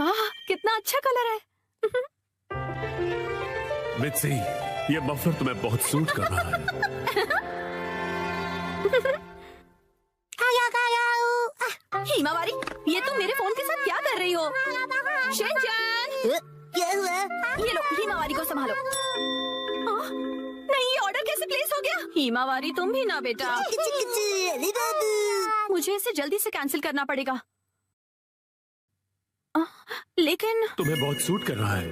वाह, कितना अच्छा कलर है। मित्सी, ये मफलर तुम्हें बहुत सूट कर रहा है। हिमावारी, ये तुम मेरे फोन के साथ क्या कर रही हो? शिनचैन, क्या हुआ? ये लो, हिमावारी को संभालो। नहीं, ये ऑर्डर कैसे प्लेस हो गया? हिमावारी, तुम भी ना बेटा। अली बाबू, मुझे इसे जल्दी से कैंसिल करना पड़ेगा। लेकिन तुम्हें बहुत सूट कर रहा है।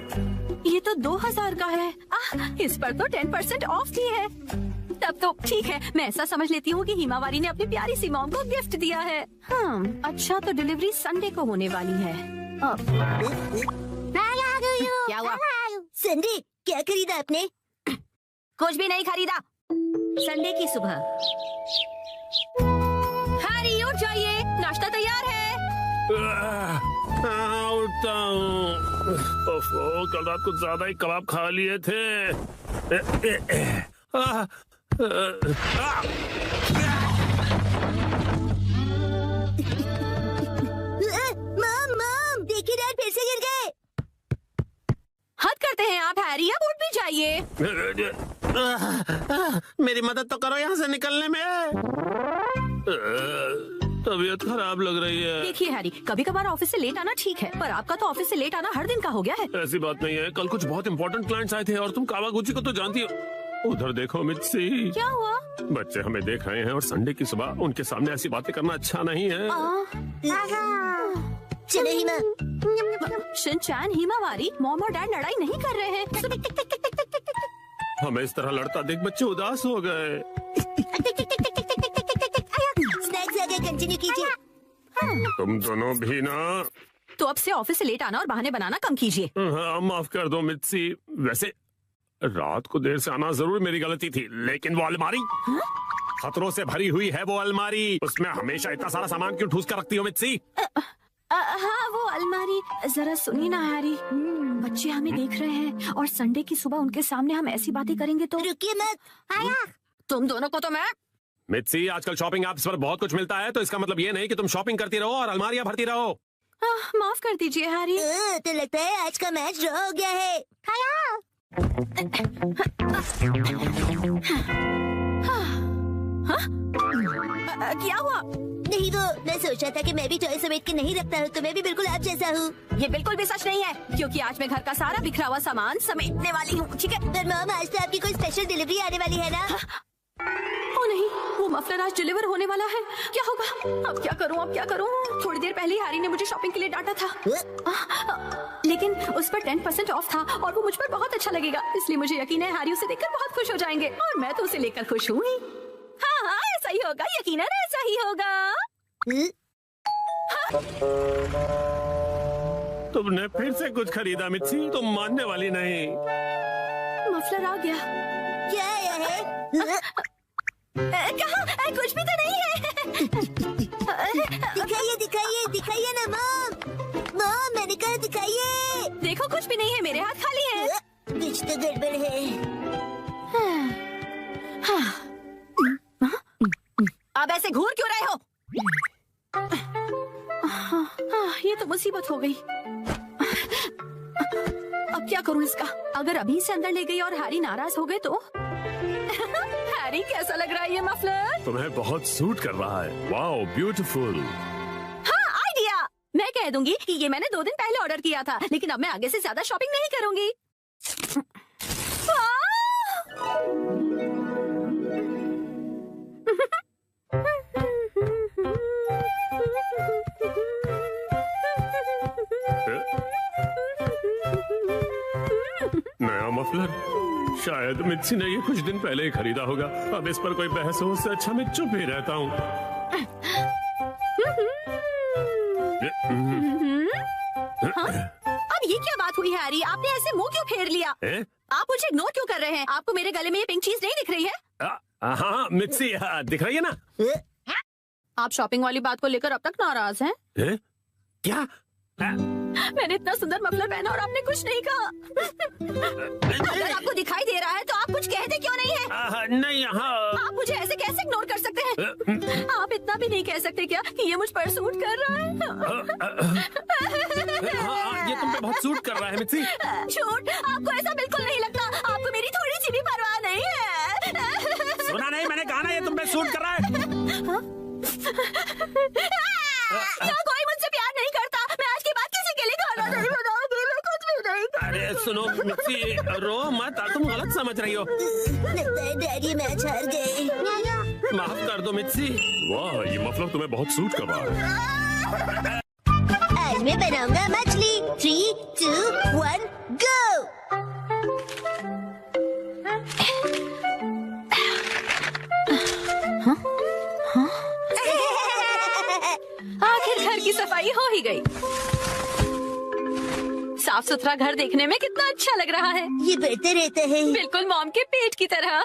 ये तो 2000 का है। इस पर तो 10% ऑफ भी है। तब तो ठीक है, मैं ऐसा समझ लेती हूँ कि हिमावारी ने अपनी प्यारी सी मॉम को गिफ्ट दिया है। अच्छा, तो डिलीवरी संडे को होने वाली है। क्या हुआ? संडे क्या खरीदा आपने? कुछ भी नहीं खरीदा। संडे की सुबह। हैरी, उठ जाइए, नाश्ता तैयार है। उठता हूँ। कल रात को ज्यादा ही कबाब खा लिए थे। मॉम, देखिए डैड फिर से गिर गए। हद करते हैं आप हैरी, अब उठ भी जाइए। मेरी मदद तो करो यहाँ से निकलने में। तबीयत खराब लग रही है। देखिए हैरी, कभी कभार ऑफिस से लेट आना ठीक है, पर आपका तो ऑफिस से लेट आना हर दिन का हो गया है। ऐसी बात नहीं है, कल कुछ बहुत इंपॉर्टेंट क्लाइंट्स आए थे और तुम कावागुची को तो जानती हो। उधर देखो मित्सी। क्या हुआ? बच्चे हमें देख रहे हैं और संडे की सुबह उनके सामने ऐसी बातें करना अच्छा नहीं है। चलो हिमा। शिनचैन, हिमावारी, मॉम और डैड लड़ाई नहीं कर रहे हैं। हमें इस तरह लड़ता देख बच्चे उदास हो गए। स्नैक्स आगे कंटिन्यू कीजिए। तुम दोनों भी ना। तो अब से ऑफिस से लेट आना और बहाने बनाना कम कीजिए। हाँ, माफ कर दो मित्सी। वैसे रात को देर से आना जरूर मेरी गलती थी, लेकिन वो अलमारी खतरों से भरी हुई है। वो अलमारी, उसमें हमेशा इतना सारा सामान क्यों ठूस कर रखती हो मित्सी? हाँ, वो अलमारी। जरा सुनिए ना हैरी, बच्चे हमें देख रहे हैं और संडे की सुबह उनके सामने हम ऐसी बातें करेंगे तो। रुकिए मत। तुम दोनों को तो मैं। मित्सी, आजकल शॉपिंग ऐप्स पर बहुत कुछ मिलता है, तो इसका मतलब ये नहीं कि तुम शॉपिंग करती रहो और अलमारियां भरती रहो। माफ कर दीजिए हैरी। तो लगता है आज का मैच ड्रॉ हो गया है। क्या हुआ? नहीं, वो मैं सोच रहा था कि मैं भी टॉय समेट के नहीं रखता हूँ, तो मैं भी बिल्कुल आप जैसा हूँ। ये बिल्कुल भी सच नहीं है, क्योंकि आज मैं घर का सारा बिखरा हुआ सामान समेटने वाली हूँ। ठीक है? पर मॉम, आज तो आपकी कोई स्पेशल डिलीवरी आने वाली है ना? ओ नहीं, वो मफलर आज डिलीवर होने वाला है। क्या होगा? अब क्या करूँ, अब क्या करूँ? थोड़ी देर पहले हैरी ने मुझे शॉपिंग के लिए डांटा था, लेकिन उस पर 10% ऑफ था और वो मुझ पर बहुत अच्छा लगेगा, इसलिए मुझे यकीन है हैरी उसे देखकर बहुत खुश हो जाएंगे और मैं तो उसे लेकर खुश हूँ ही। हाँ, ऐसा ही होगा, यकीनन ऐसा ही होगा। तुमने फिर से कुछ खरीदा मित्सी, तुम मानने वाली नहीं। मफलर आ गया। क्या आया है? कहाँ? कुछ भी तो नहीं है। दिखाइए दिखाइए दिखाइए ना मॉम। मॉम, मैंने कहा दिखाइए। देखो, कुछ भी नहीं है, मेरे हाथ खाली है। कुछ तो गड़बड़ है। अब ऐसे घूर क्यों रहे हो? ये तो मुसीबत हो गई। अब क्या करूं इसका? अगर अभी से अंदर ले गई और हैरी नाराज हो गए तो? हैरी, कैसा लग रहा है ये मफलर? तुम्हें बहुत सूट कर रहा है। Wow, beautiful. हाँ, आइडिया। मैं कह दूंगी कि ये मैंने 2 दिन पहले ऑर्डर किया था, लेकिन अब मैं आगे से ज्यादा शॉपिंग नहीं करूंगी। नया मफलर? शायद मित्सी ने ये कुछ दिन पहले ही खरीदा होगा। अब इस पर कोई बहस हो, उससे अच्छा मैं चुप ही रहता हूँ। अब ये क्या बात हुई हैरी? आपने ऐसे मुंह क्यों फेर लिया? आप मुझे इग्नोर क्यों कर रहे हैं? आपको मेरे गले में ये पिंक चीज नहीं दिख रही है? हाँ मित्सी, दिख रही है ना? आप शॉपिंग वाली बात को लेकर अब तक नाराज हैं? क्या? मैंने इतना सुंदर मफलर पहना और आपने कुछ नहीं कहा। अगर आपको दिखाई दे रहा है तो आप कुछ कहते क्यों नहीं है? नहीं, हाँ। आप मुझे ऐसे कैसे इग्नोर कर सकते हैं? आप इतना भी नहीं कह सकते क्या कि ये मुझ पर सूट कर रहा है? ये तुम पे बहुत सूट कर रहा है मित्सी। झूठ, आपको ऐसा बिल्कुल नहीं लगता। आपको मेरी थोड़ी सी भी परवाह नहीं है। सुना नहीं, मैंने कहा ना ये तुम पे सूट कर रहा है। यहाँ कोई मुझसे प्यार नहीं करता। मैं आज के बाद किसी के लिए खाना नहीं बनाऊंगी। मैं कुछ भी नहीं करूंगी। अरे सुनो मित्सी, रो मत, तुम गलत समझ रही हो। लगता है डैडी मैच हार गए। माफ कर दो मित्सी। वाह, ये मफलर तुम्हें बहुत सूट कर रहा है। आज मैं बनाऊंगा मछली। 3, 2, 1, गो। आखिर घर की सफाई हो ही गई। साफ सुथरा घर देखने में कितना अच्छा लग रहा है। ये बढ़ते रहता है। बिल्कुल मॉम के पेट की तरह।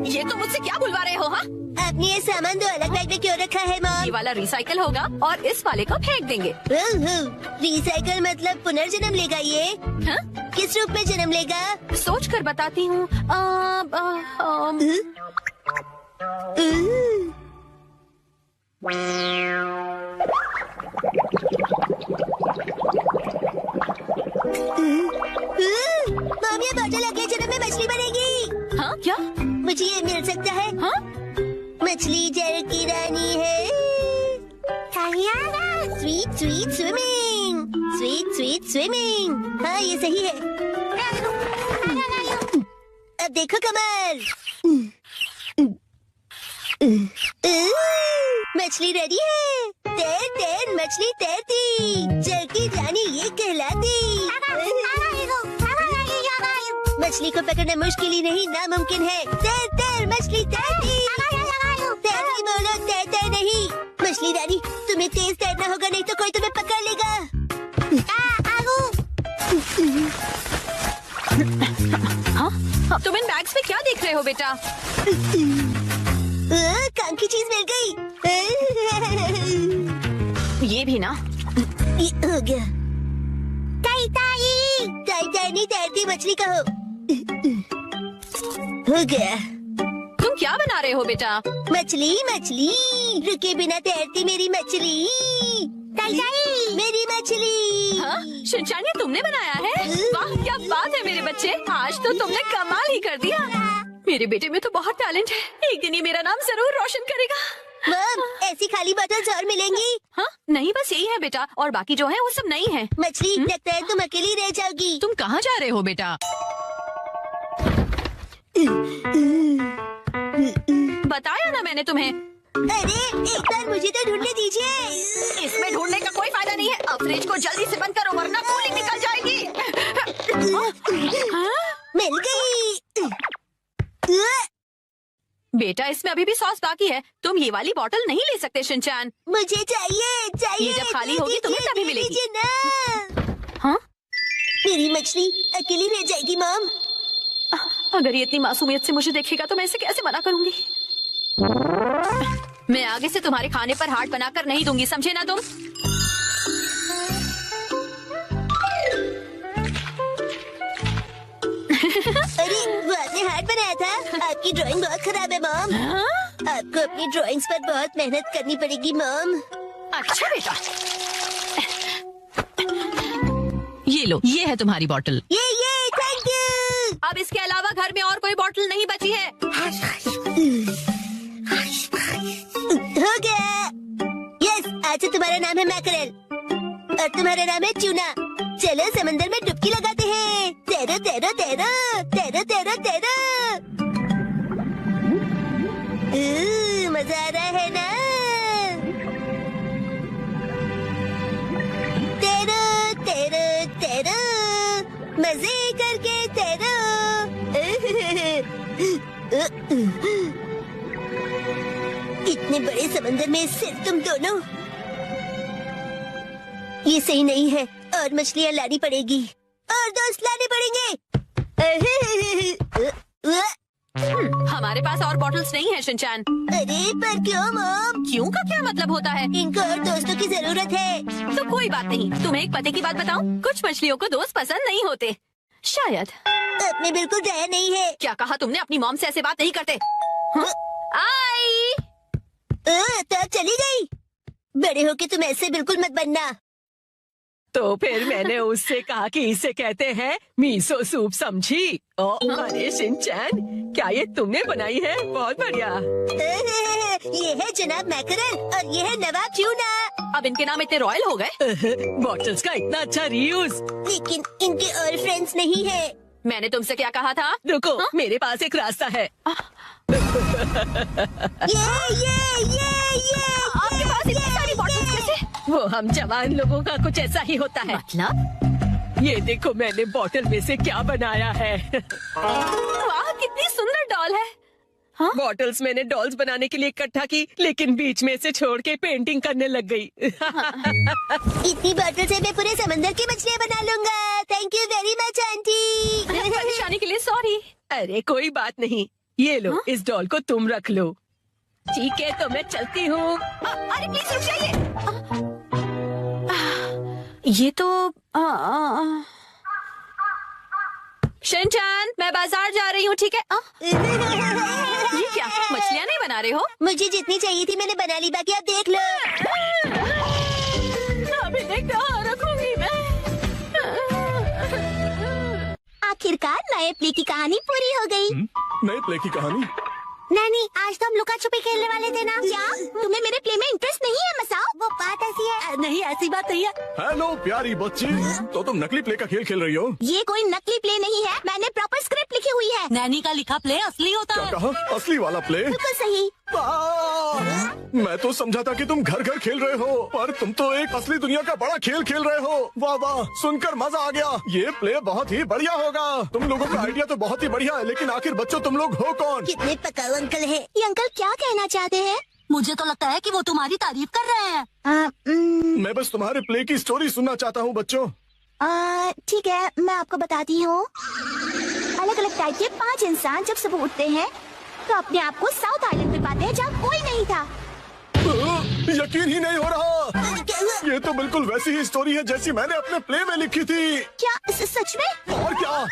ये तुम मुझसे क्या बुलवा रहे हो? हाँ, आपने ये सामान दो अलग बैग में क्यों रखा है मॉम? ये वाला रिसाइकल होगा और इस वाले को फेंक देंगे। रिसाइकल मतलब पुनर्जन्म लेगा ये? हाँ? किस रूप में जन्म लेगा? सोच कर बताती हूँ। मॉम, ये बॉटल अगले जन्म में मछली बनेगी। हाँ क्या? मुझे ये मिल सकता है? हाँ? मछली जल की रानी है। Sweet sweet swimming, sweet sweet swimming. हाँ, ये सही है। अब देखो कमल, मछली रेडी है। तैर तैर मछली तैरती, जल की रानी ये कहलाती। मछली को पकड़ना मुश्किल ही नहीं, नामुमकिन है। तैर तैर मछली तैरती, तैरती बोलो तैरते नहीं। मछली रानी, तुम्हें तेज तैरना होगा, नहीं तो कोई तुम्हें पकड़ लेगा। हाँ? तुम इन बैग्स में क्या देख रहे हो बेटा? काम की चीज मिल गई। ये भी ना। ये हो गया। ताई ताई, ताई ताई नहीं, तैरती मछली कहो। हो गया। तुम क्या बना रहे हो बेटा? मछली मछली, रुके बिना तैरती मेरी मछली। ताई ताई, मेरी मछली। हाँ? शिनचान, ये तुमने बनाया है? वाह, क्या बात है मेरे बच्चे, आज तो तुमने कमाल ही कर दिया। मेरे बेटे में तो बहुत टैलेंट है। एक दिन ये मेरा नाम जरूर रोशन करेगा। मॉम, ऐसी खाली बोतल्स और मिलेंगी? हाँ? नहीं, बस यही है बेटा, और बाकी जो है वो सब नहीं है। मछली, लगता है तुम अकेली रह जाओगी। तुम कहाँ जा रहे हो बेटा? बताया ना मैंने तुम्हें। अरे एक बार मुझे तो ढूंढने दीजिए। इसमें ढूंढने का कोई फायदा नहीं है। अब फ्रिज को जल्दी से बंद करो वरना कूलिंग निकल जाएगी। मिल गई। बेटा, इसमें अभी भी सॉस बाकी है। तुम ये वाली बोतल नहीं ले सकते शिनचान। मुझे चाहिए चाहिए। ये जब खाली होगी तुम्हें तभी मिलेगी। दीजिए ना। हाँ? मेरी मछली अकेली रह जाएगी मॉम। अगर ये इतनी मासूमियत से मुझे देखेगा तो मैं इसे कैसे मना करूंगी? मैं आगे से तुम्हारे खाने पर हाथ बनाकर नहीं दूंगी, समझे ना तुम? अरे वो आपने हाथ बनाया था। आपकी ड्राइंग बहुत खराब है मॉम। आपको अपनी ड्राइंग्स पर बहुत मेहनत करनी पड़ेगी मॉम। अच्छा बेटा, ये लो, ये है तुम्हारी बोतल। ये थैंक यू। अब इसके अलावा घर में और कोई बोतल नहीं बची है। हो गया। यस, आज से तुम्हारा नाम है मैकरेल और तुम्हारा नाम है चूना। चलो समंदर में डुबकी लगाते हैं। तैरो तैरो तैरो तैरो तैरो तैरो। मजा आ रहा है ना? तैरो तैरो तैरो, मजे करके तैरो। इतने बड़े समंदर में सिर्फ तुम दोनों। ये सही नहीं है, और मछलियाँ लानी पड़ेगी और दोस्त लाने पड़ेंगे। हमारे पास और बॉटल्स नहीं है शिनचैन। अरे पर क्यों मॉम? क्यों का क्या मतलब होता है? इनको और दोस्तों की जरूरत है। तो कोई बात नहीं, तुम्हें एक पते की बात बताऊं? कुछ मछलियों को दोस्त पसंद नहीं होते। शायद। आपने बिल्कुल दया नहीं है। क्या कहा तुमने? अपनी मॉम से ऐसे बात नहीं करते। आई। तो आप चली गई। बड़े होके तुम ऐसे बिल्कुल मत बनना। तो फिर मैंने उससे कहा कि इसे कहते हैं मीसो सूप, समझी? अरे शिनचैन, क्या ये तुमने बनाई है? बहुत बढ़िया। ये है जनाब मैकरल और ये है नवाब ट्यूना। अब इनके नाम इतने रॉयल हो गए। बॉटल्स का इतना अच्छा रीयूज। लेकिन इनके और फ्रेंड्स नहीं है। मैंने तुमसे क्या कहा था? रुको, मेरे पास एक रास्ता है। ये आपके पास इतनी सारी बॉटल्स कैसे? वो हम जवान लोगों का कुछ ऐसा ही होता है। मतलब? ये देखो मैंने बॉटल में से क्या बनाया है। वाह, कितनी सुंदर डॉल है। बॉटल्स मैंने डॉल्स बनाने के लिए इकट्ठा की, लेकिन बीच में से छोड़ के पेंटिंग करने लग गई। इतनी बॉटल से मैं पूरे समंदर की मछलियाँ बना लूंगा। Thank you very much aunty. परेशानी के लिए सॉरी। अरे कोई बात नहीं, ये लो, इस डॉल को तुम रख लो। ठीक है, तो मैं चलती हूँ। अरे प्लीज रुक जाइए। ये तो शिनचैन, मैं बाजार जा रही हूँ, ठीक है? ये क्या, मछलियाँ नहीं बना रहे हो? मुझे जितनी चाहिए थी मैंने बना ली, बाकी आप देख लो। अब इन्हें कहाँ रखूंगी मैं? आखिरकार नए प्ले की कहानी पूरी हो गई। नए प्ले की कहानी? नानी, आज तो हम लुका छुपी खेलने वाले थे ना? क्या तुम्हें मेरे प्ले में इंटरेस्ट नहीं है मसाओ? वो बात ऐसी है। नहीं, ऐसी बात नहीं है। हेलो प्यारी बच्ची, तो तुम नकली प्ले का खेल खेल रही हो? ये कोई नकली प्ले नहीं है, मैंने प्रॉपर स्क्रिप्ट लिखी हुई है। नैनी का लिखा प्ले असली होता क्या कहा? असली वाला प्ले? बिल्कुल सही। मैं तो समझा था कि तुम घर घर खेल रहे हो, पर तुम तो एक असली दुनिया का बड़ा खेल खेल रहे हो। वाह वाह, सुनकर मजा आ गया। ये प्ले बहुत ही बढ़िया होगा। तुम लोगों का आइडिया तो बहुत ही बढ़िया है, लेकिन आखिर बच्चों तुम लोग हो कौन? कितने पकाऊ अंकल है। ये अंकल क्या कहना चाहते हैं? मुझे तो लगता है कि वो तुम्हारी तारीफ कर रहे हैं। मैं बस तुम्हारे प्ले की स्टोरी सुनना चाहता हूँ बच्चों। ठीक है, मैं आपको बताती हूँ। अलग अलग टाइप के 5 इंसान जब सुबह उठते हैं तो अपने आप को साउथ आइलैंड में पाते हैं जहाँ कोई नहीं था। यकीन ही नहीं हो रहा। ये तो बिल्कुल वैसी ही स्टोरी है जैसी मैंने अपने प्ले में लिखी थी। क्या सच में? और क्या?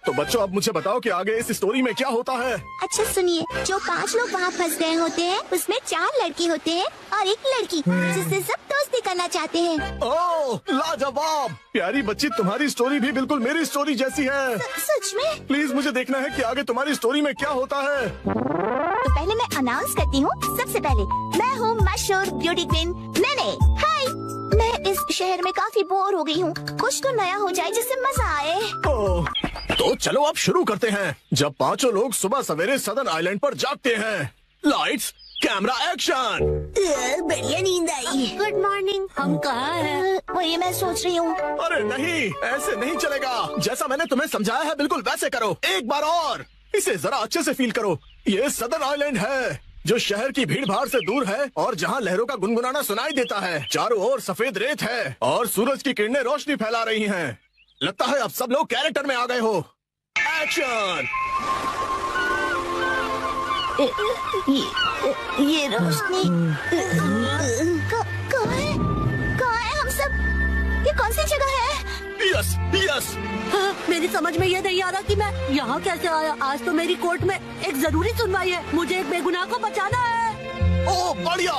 तो बच्चों, अब मुझे बताओ कि आगे इस स्टोरी में क्या होता है। अच्छा सुनिए, जो 5 लोग वहाँ फंस गए होते हैं उसमें 4 लड़की होते हैं और 1 लड़की जिससे सब दोस्ती करना चाहते हैं। ओह लाजवाब। प्यारी बच्ची, तुम्हारी स्टोरी भी बिल्कुल मेरी स्टोरी जैसी है। सच में? प्लीज मुझे देखना है कि आगे तुम्हारी स्टोरी में क्या होता है। तो पहले मैं अनाउंस करती हूँ। सबसे पहले मैं हूँ मशहूर ब्यूटी क्वीन नेने। हाय, मैं इस शहर में काफी बोर हो गई हूँ। कुछ तो नया हो जाए जिससे मजा आए। ओह, तो चलो अब शुरू करते हैं। जब 5 लोग सुबह सवेरे सदर्न आइलैंड पर जागते हैं। Lights, camera, action. बढ़िया नींद आई। Good morning. हम कहाँ हैं? वही मैं सोच रही हूँ। अरे नहीं, ऐसे नहीं चलेगा। जैसा मैंने तुम्हें समझाया है बिल्कुल वैसे करो। एक बार और इसे जरा अच्छे से फील करो। ये सदर्न आइलैंड है जो शहर की भीड़ भाड़ से दूर है और जहाँ लहरों का गुनगुनाना सुनाई देता है। चारों ओर सफेद रेत है और सूरज की किरणें रोशनी फैला रही हैं। लगता है अब सब लोग कैरेक्टर में आ गए हो। एक्शन। ये रोशनी कहाँ है हम सब? ये कौन सी जगह है? Yes yes. मेरी समझ में ये नहीं आ रहा कि मैं यहाँ कैसे आया। आज तो मेरी कोर्ट में एक जरूरी सुनवाई है। मुझे एक बेगुनाह को बचाना है। ओ बढ़िया।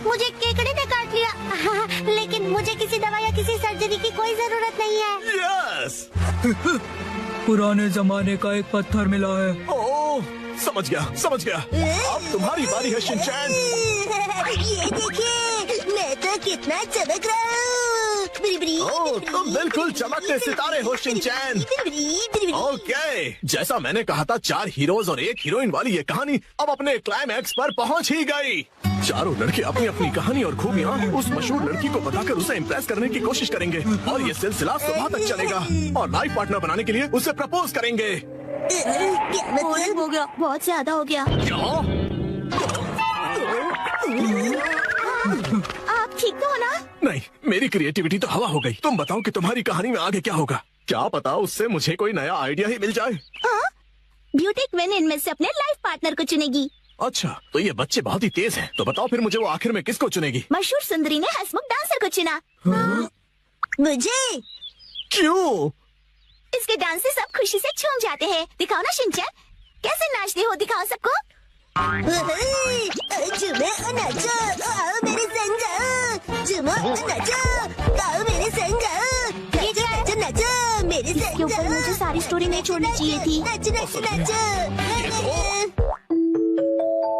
मुझे केकड़े ने काट लिया, लेकिन मुझे किसी दवा या किसी सर्जरी की कोई जरूरत नहीं है। यस। पुराने जमाने का एक पत्थर मिला है। ओह, समझ गया। अब तुम्हारी बारी है शिनचैन। ये देखिए, मैं तो कितना चमक रहा हूँ। ओह, तुम बिल्कुल चमकते सितारे हो शिनचैन। ओके, जैसा मैंने कहा था 4 हीरोज और 1 हीरोइन वाली ये कहानी अब अपने क्लाइमैक्स पर पहुंच ही गई। चारों लड़के अपनी अपनी कहानी और खूबियाँ उस मशहूर लड़की को बताकर उसे इम्प्रेस करने की कोशिश करेंगे और ये सिलसिला सुबह तक चलेगा और लाइफ पार्टनर बनाने के लिए उसे प्रपोज करेंगे। हो गया, बहुत ज्यादा हो गया। आप ठीक तो हो ना? नहीं, मेरी क्रिएटिविटी तो हवा हो गई। तुम बताओ कि तुम्हारी कहानी में आगे क्या होगा। क्या पता उससे मुझे कोई नया आइडिया ही मिल जाए। ब्यूटी क्वीन इनमें से अपने लाइफ पार्टनर को चुनेगी। अच्छा, तो ये बच्चे बहुत ही तेज हैं। तो बताओ फिर मुझे वो आखिर में किसको चुनेगी? मशहूर सुंदरी ने हंसमुख डांसर को चुना। मुझे क्यों? इसके डांस से सब खुशी से झूम जाते हैं। दिखाओ ना शिनचैन, कैसे नाचते हो, दिखाओ सबको। झूमो और नाचो, आओ मेरे संग आओ। झूमो और नाचो, आओ मेरे संग आओ। नाचो नाचो नाचो मेरे संग। इसके ऊपर मुझे सारी स्टोरी नहीं छोड़नी चाहिए थी। नाचो नाचो नाचो।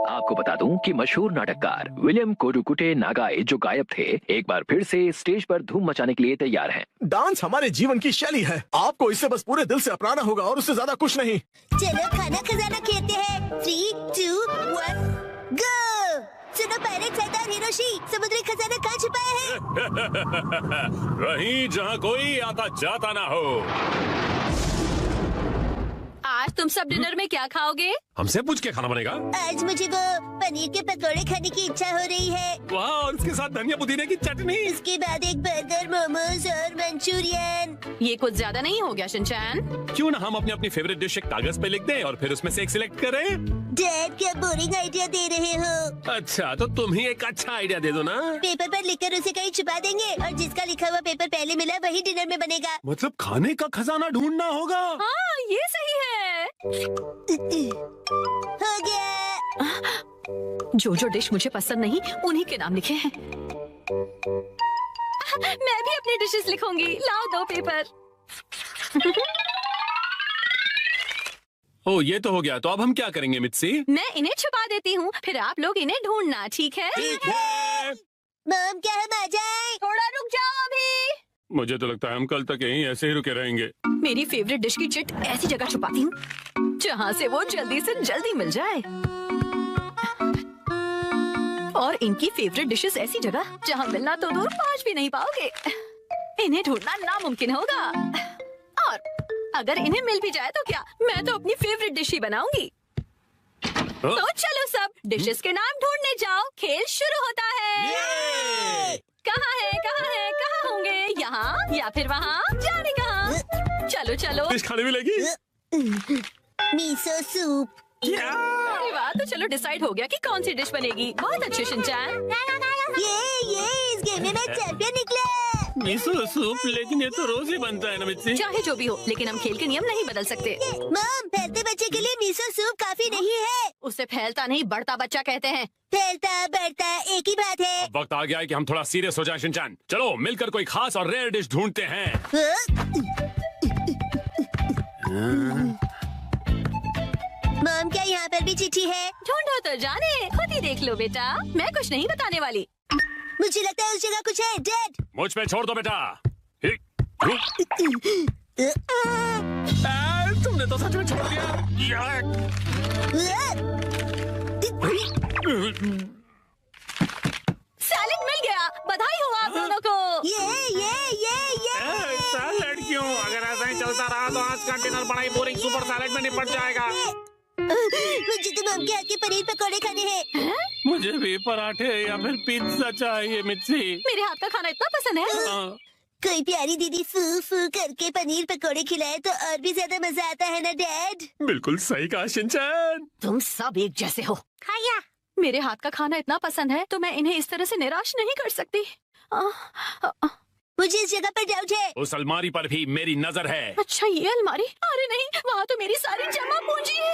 आपको बता दूं कि मशहूर नाटककार विलियम कोडुकुटे नागाई जो गायब थे, एक बार फिर से स्टेज पर धूम मचाने के लिए तैयार हैं। डांस हमारे जीवन की शैली है। आपको इसे बस पूरे दिल से अपनाना होगा और उससे ज्यादा कुछ नहीं। चलो खाना खजाना खेलते हैं। 3, 2, 1, गो। सुनो पायरेट सरदार हिरोशी, समुद्री खजाना कहाँ छुपाया है? वहीं जहाँ कोई आता जाता ना हो। आज तुम सब डिनर में क्या खाओगे? हमसे पूछ के खाना बनेगा? आज मुझे वो पनीर के पकौड़े खाने की इच्छा हो रही है। वाह, और उसके साथ धनिया पुदीने की चटनी। इसके बाद एक बर्गर, मोमोज और मंचूरियन। ये कुछ ज्यादा नहीं हो गया शिनचैन? क्यों ना हम अपनी अपनी फेवरेट डिश एक कागज पे लिख दें और फिर उसमें से एक सिलेक्ट करें? डैड, क्या बोरिंग आइडिया दे रहे हो? अच्छा, तो तुम ही एक अच्छा आइडिया दे दो ना। पेपर पर लिखकर उसे कहीं छुपा देंगे और जिसका लिखा हुआ पेपर पहले मिला वही डिनर में बनेगा। मतलब खाने का खजाना ढूंढना होगा। हाँ, ये सही है। हो गया। जो जो डिश मुझे पसंद नहीं उन्हीं के नाम लिखे हैं। मैं भी अपनी डिशेस लिखूंगी। लाओ 2 पेपर। ओ, ये तो हो गया। तो अब हम क्या करेंगे मित्सी? मैं इन्हें छुपा देती हूँ, फिर आप लोग इन्हें ढूंढना, ठीक है? ठीक है। मॉम, क्या हम आ जाएं? थोड़ा रुक जाओ अभी। मुझे तो लगता है हम कल तक यहीं ऐसे ही रुके रहेंगे। मेरी फेवरेट डिश की चिट ऐसी जगह छुपाती हूँ जहाँ से वो जल्दी से जल्दी मिल जाए, और इनकी फेवरेट डिशेस ऐसी जगह जहाँ मिलना तो दूर पहुँच भी नहीं पाओगे। इन्हें ढूंढना नामुमकिन होगा, और अगर इन्हें मिल भी जाए तो क्या, मैं तो अपनी फेवरेट डिश ही बनाऊंगी। तो चलो सब डिशेस के नाम ढूंढने जाओ। खेल शुरू होता है। कहाँ है, कहाँ है, कहाँ होंगे? यहाँ या फिर वहाँ? जाने कहाँ? चलो चलो। डिश खाने मिलेगी? Miso soup. अरे वाह, तो चलो डिसाइड हो गया कि कौन सी डिश बनेगी। बहुत अच्छे शिनचैन। ये इस गेम में मैं चैंपियन निकला। मिसो सूप, लेकिन ये तो रोज ही बनता है ना मित्सी। चाहे जो भी हो, लेकिन हम खेल के नियम नहीं बदल सकते। मॉम, फैलते बच्चे के लिए मिसो सूप काफी नहीं है। उसे फैलता नहीं बढ़ता बच्चा कहते हैं। फैलता बढ़ता एक ही बात है। अब वक्त आ गया है कि हम थोड़ा सीरियस हो जाएं शिनचैन। चलो मिलकर कोई खास और रेयर डिश ढूंढते हैं। मॉम, क्या यहाँ पर भी चिट्ठी है? ढूंढो तो जाने, खुद ही देख लो बेटा। मैं कुछ नहीं बताने वाली। मुझे लगता है उस जगह कुछ है। डैड, मुझ पे छोड़ दो बेटा। तुमने तो सच में छोड़ दिया। सैलेड मिल गया। बधाई हो आप दोनों को। ऐसा लड़कियों, अगर ऐसा ही चलता रहा तो आज का डिनर बड़ा ही बोरिंग सुपर सैलेड में निपट जाएगा। मुझे तो मॉम के हाथ के पनीर पकौड़े खाने हैं। मुझे भी पराठे या फिर पिज्जा चाहिए मिर्ची। मेरे हाथ का खाना इतना पसंद है। कोई प्यारी दीदी फू फू करके पनीर पकौड़े खिलाए तो और भी ज्यादा मजा आता है ना डैड? बिल्कुल सही कहा शिनचैन। तुम सब एक जैसे हो। खाया। मेरे हाथ का खाना इतना पसंद है तो मैं इन्हें इस तरह से निराश नहीं कर सकती। मुझे इस जगह पर डाउट है। उस अलमारी पर भी मेरी नजर है। अच्छा, ये अलमारी? अरे नहीं, वहाँ तो मेरी सारी जमा पूंजी है।